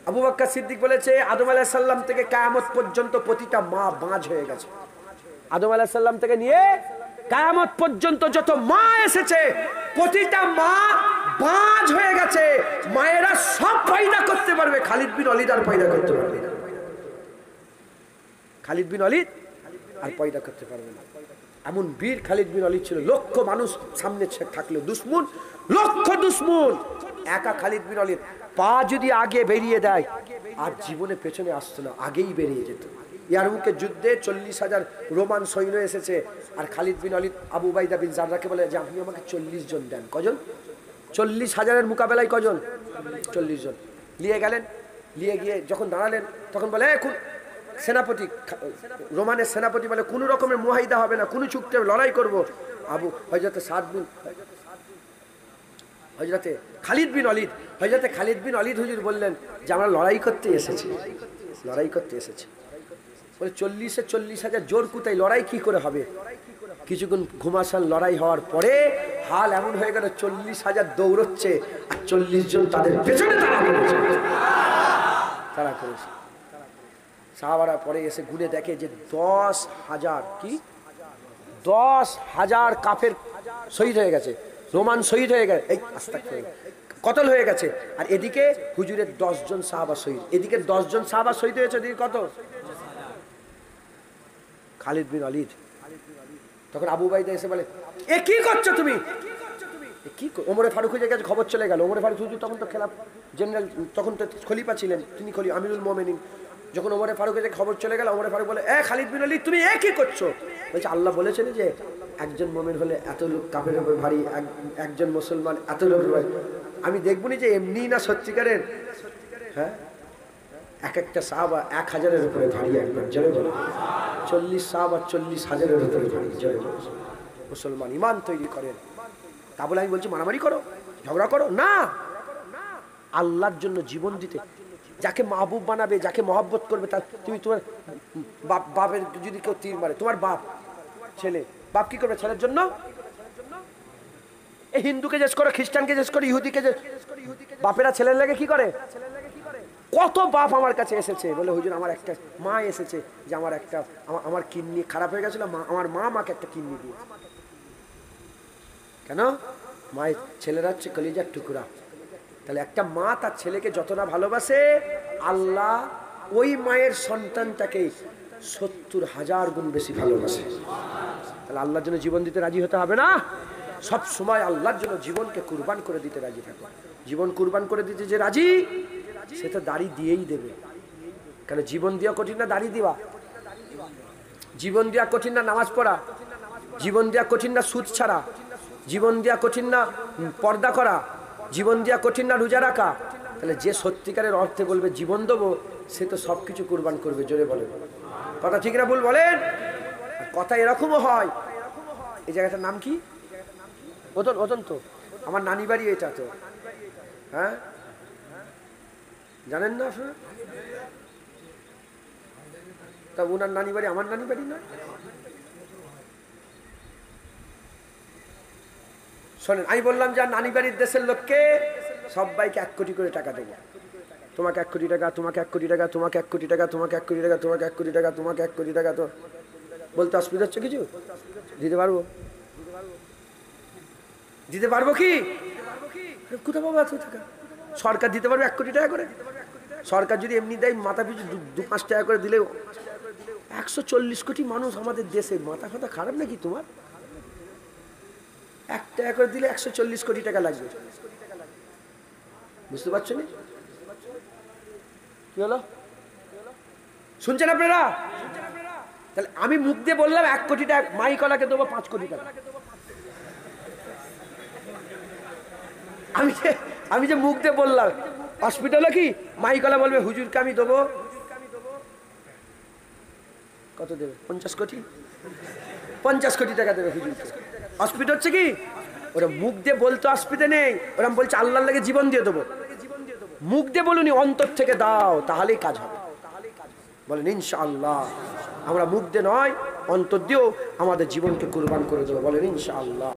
S1: আবু বকর সিদ্দিক বলেছে, আদম আলাইহিস সালাম থেকে কিয়ামত পর্যন্ত প্রতিটা মা বাঁঝ হয়ে গেছে, আদম আলাইহিস সালাম থেকে নিয়ে কিয়ামত পর্যন্ত যত মা এসেছে প্রতিটা মা বাজ হয়ে গেছে, মায়েরা সব পয়দা করতে পারবে, খালিদ বিন ওয়ালিদ আর পয়দা করতে পারবে না। খালিদ বিন ওয়ালিদ আর পয়দা করতে পারবে না। এমন বীর খালিদ বিন ওয়ালিদ ছিল, লক্ষ মানুষ সামনে থাকলো দুশ্মন, লক্ষ দুশ্মন, একা খালিদ বিন ওয়ালিদ পা যদি আগে বেরিয়ে দেয় আর জীবনে পেছনে আসতো না, আগেই বেরিয়ে যেত। ইয়ারমুকের যুদ্ধে 40,000 রোমান সৈন্য এসেছে, আর খালিদ বিন ওয়ালিদ আবু উবাইদা বিন জাররাহকে বলে যে আপনি আমাকে 40 জন দেন। কজন? 40,000-এর মোকাবেলায় কজন? 40 জন। নিয়ে গেলেন, নিয়ে গিয়ে যখন দাঁড়ালেন তখন বলে এখন সেনাপতি, রোমানের সেনাপতি বলে কোনো রকমের মুহাইদা হবে না, কোনো চুক্তি লড়াই করব। হযরতে খালিদ বিন ওয়ালিদ হুজুর বললেন যে আমরা লড়াই করতে এসেছি, লড়াই করতে এসেছি। বলে 40,000 জোর কোথায়, লড়াই কি করে হবে? কিছুক্ষণ ঘুমাসান লড়াই হওয়ার পরে হাল এমন হয়ে গেল 40,000 দৌড়চ্ছে আর 40 জন তাদের পেছনে তাড়া করেছে। সাহাবারা পরে এসে ঘুরে দেখে যে 10,000 কি 10,000 কাফের শহীদ হয়ে গেছে, রোমান শহীদ হয়ে গেছে, এই কতল হয়ে গেছে। আর এদিকে হুজুরের 10 জন সাহাবা শহীদ, এদিকে 10 জন সাহাবা শহীদ হয়েছে, এদিকে কত? খালিদ বিন ওয়ালিদ। তখন আবু উবাইদা এসে বলে এ কি করছো তুমি? কি ওমরে ফারুক হুজুরের কাছে খবর চলে গেল। ওমরে ফারুক হুজুর তখন তো খেলাফ জেনারেল, তখন তো খলিফা ছিলেন, তিনি আমিরুল মুমিনিন। যখন ওমরে ফারুকের খবর চলে গেল, ওমরে ফারুক বলে এ খালিদ বিন ওয়ালিদ তুমি এ কি করছো? বলছে আল্লাহ বলেছেন যে একজন মুমিন হলে এত লোক কাফের উপর ভারী, একজন মুসলমান এত লোক ভারী। আমি দেখবনি যে এমনি না সত্যিকারের, হ্যাঁ এক একটা সাহাবা 1,000-এর উপরে ভারী, একবার জোরে বলো 40 সাহাবা 40,000-এর উপরে ভারী, জোরে বলো। মুসলমান ইমান তৈরি করেন, তা বলে আমি বলছি মারামারি করো, ঝগড়া করো না, আল্লাহর জন্য জীবন দিতে, যাকে মাহবুব বানাবে, যাকে মহব্বত করবে, তার তুমি তোমার বাপের যদি কেউ তীর মারে, তোমার বাপ ছেলে, বাপ কি করবে ছেলের জন্য? এই হিন্দুকে জিজ্ঞেস করো, খ্রিস্টানকে জিজ্ঞেস করো, ইহুদিকে, বাপেরা ছেলের লাগে কি করে? কত বাপ আমার কাছে এসেছে বলে হুজুর আমার একটা মা এসেছে যে আমার কিডনি খারাপ হয়ে গেছিল, আমার মা আমাকে একটা কিডনি দিয়েছে। কেন? মায়ের ছেলেরা হচ্ছে কলিজার টুকরা। তাহলে একটা মা তার ছেলেকে যতটা ভালোবাসে, আল্লাহ ওই মায়ের সন্তানটাকে 70,000 গুণ বেশি ভালোবাসে। তাহলে আল্লাহর জন্য জীবন দিতে রাজি হতে হবে না? সব সময় আল্লাহর জন্য জীবনকে কুরবান করে দিতে রাজি থাকো। জীবন কুরবান করে দিতে যে রাজি, সে তো দাড়ি দিয়েই দেবে। কেন? জীবন দেওয়া কঠিন না দাড়ি দেওয়া? জীবন দেওয়া কঠিন না নামাজ পড়া? জীবন দেওয়া কঠিন না সুদ ছাড়া? জীবন দেওয়া কঠিন না পর্দা করা? জীবন দেওয়া কঠিন না রোজা রাখা? তাহলে যে সত্যিকারের অর্থে বলবে জীবন দেবো, সে তো সব কিছু কুরবান করবে। জোরে বলেন, কথা ঠিক না ভুল বলেন? কথা এরকমও হয়। এই জায়গাটার নাম কি? ওতন তো আমার নানি বাড়ি এটা তো, হ্যাঁ জানেন না আপনারা? তা ওনার নানি বাড়ি আমার নানি বাড়ি না? শোনেন, আমি বললাম যে নানি বাড়ির দেশের লোককে সবাইকে 1 কোটি করে টাকা দেবো। তোমাকে 1 কোটি টাকা, তোমাকে 1 কোটি টাকা, তোমাকে 1 কোটি টাকা, তোমাকে 1 কোটি টাকা, তোমাকে 1 কোটি টাকা, তোমাকে 1 কোটি টাকা। তো বলতে অসুবিধা হচ্ছে কিছু? দিতে পারবো, দিতে পারবো কি? কোথাও পাবো এত টাকা? সরকার দিতে পারবে 1 কোটি টাকা করে? সরকার যদি এমনি দেয় মাথা পিছু 2-5 টাকা করে দিলে, 140 কোটি মানুষ আমাদের দেশে, মাথা ফাথা খারাপ নাকি তোমার? 1 টাকা করে দিলে 140 কোটি টাকা লাগবে। বুঝতে পারছো না? কি হলো শুনছেন আপনারা? তাহলে আমি মুখ দিয়ে বললাম 1 কোটি টাকা, মাইকলাকে দেবো 5 কোটি টাকা। আমি যে মুখ দিয়ে বললাম, হসপিটালে কি মাইকলা বলবে হুজুরকে আমি দেবো কত দেবে? 50 কোটি, 50 কোটি টাকা দেবে হুজুরকে। হসপিটাল হচ্ছে কি? ওরা মুখ দিয়ে বলতে অসুবিধা নেই, ওরা বলছে আল্লাহর লাগে জীবন দিয়ে দেবো। মুখ দিয়ে বলুনি, অন্তর থেকে দাও, তাহলেই কাজ হবে। বলেন ইনশাআল্লাহ। আমরা মুখ দিয়ে নয়, অন্তর দিয়েও আমাদের জীবনকে কুরবান করে দেবো। বলেন ইনশাআল্লাহ।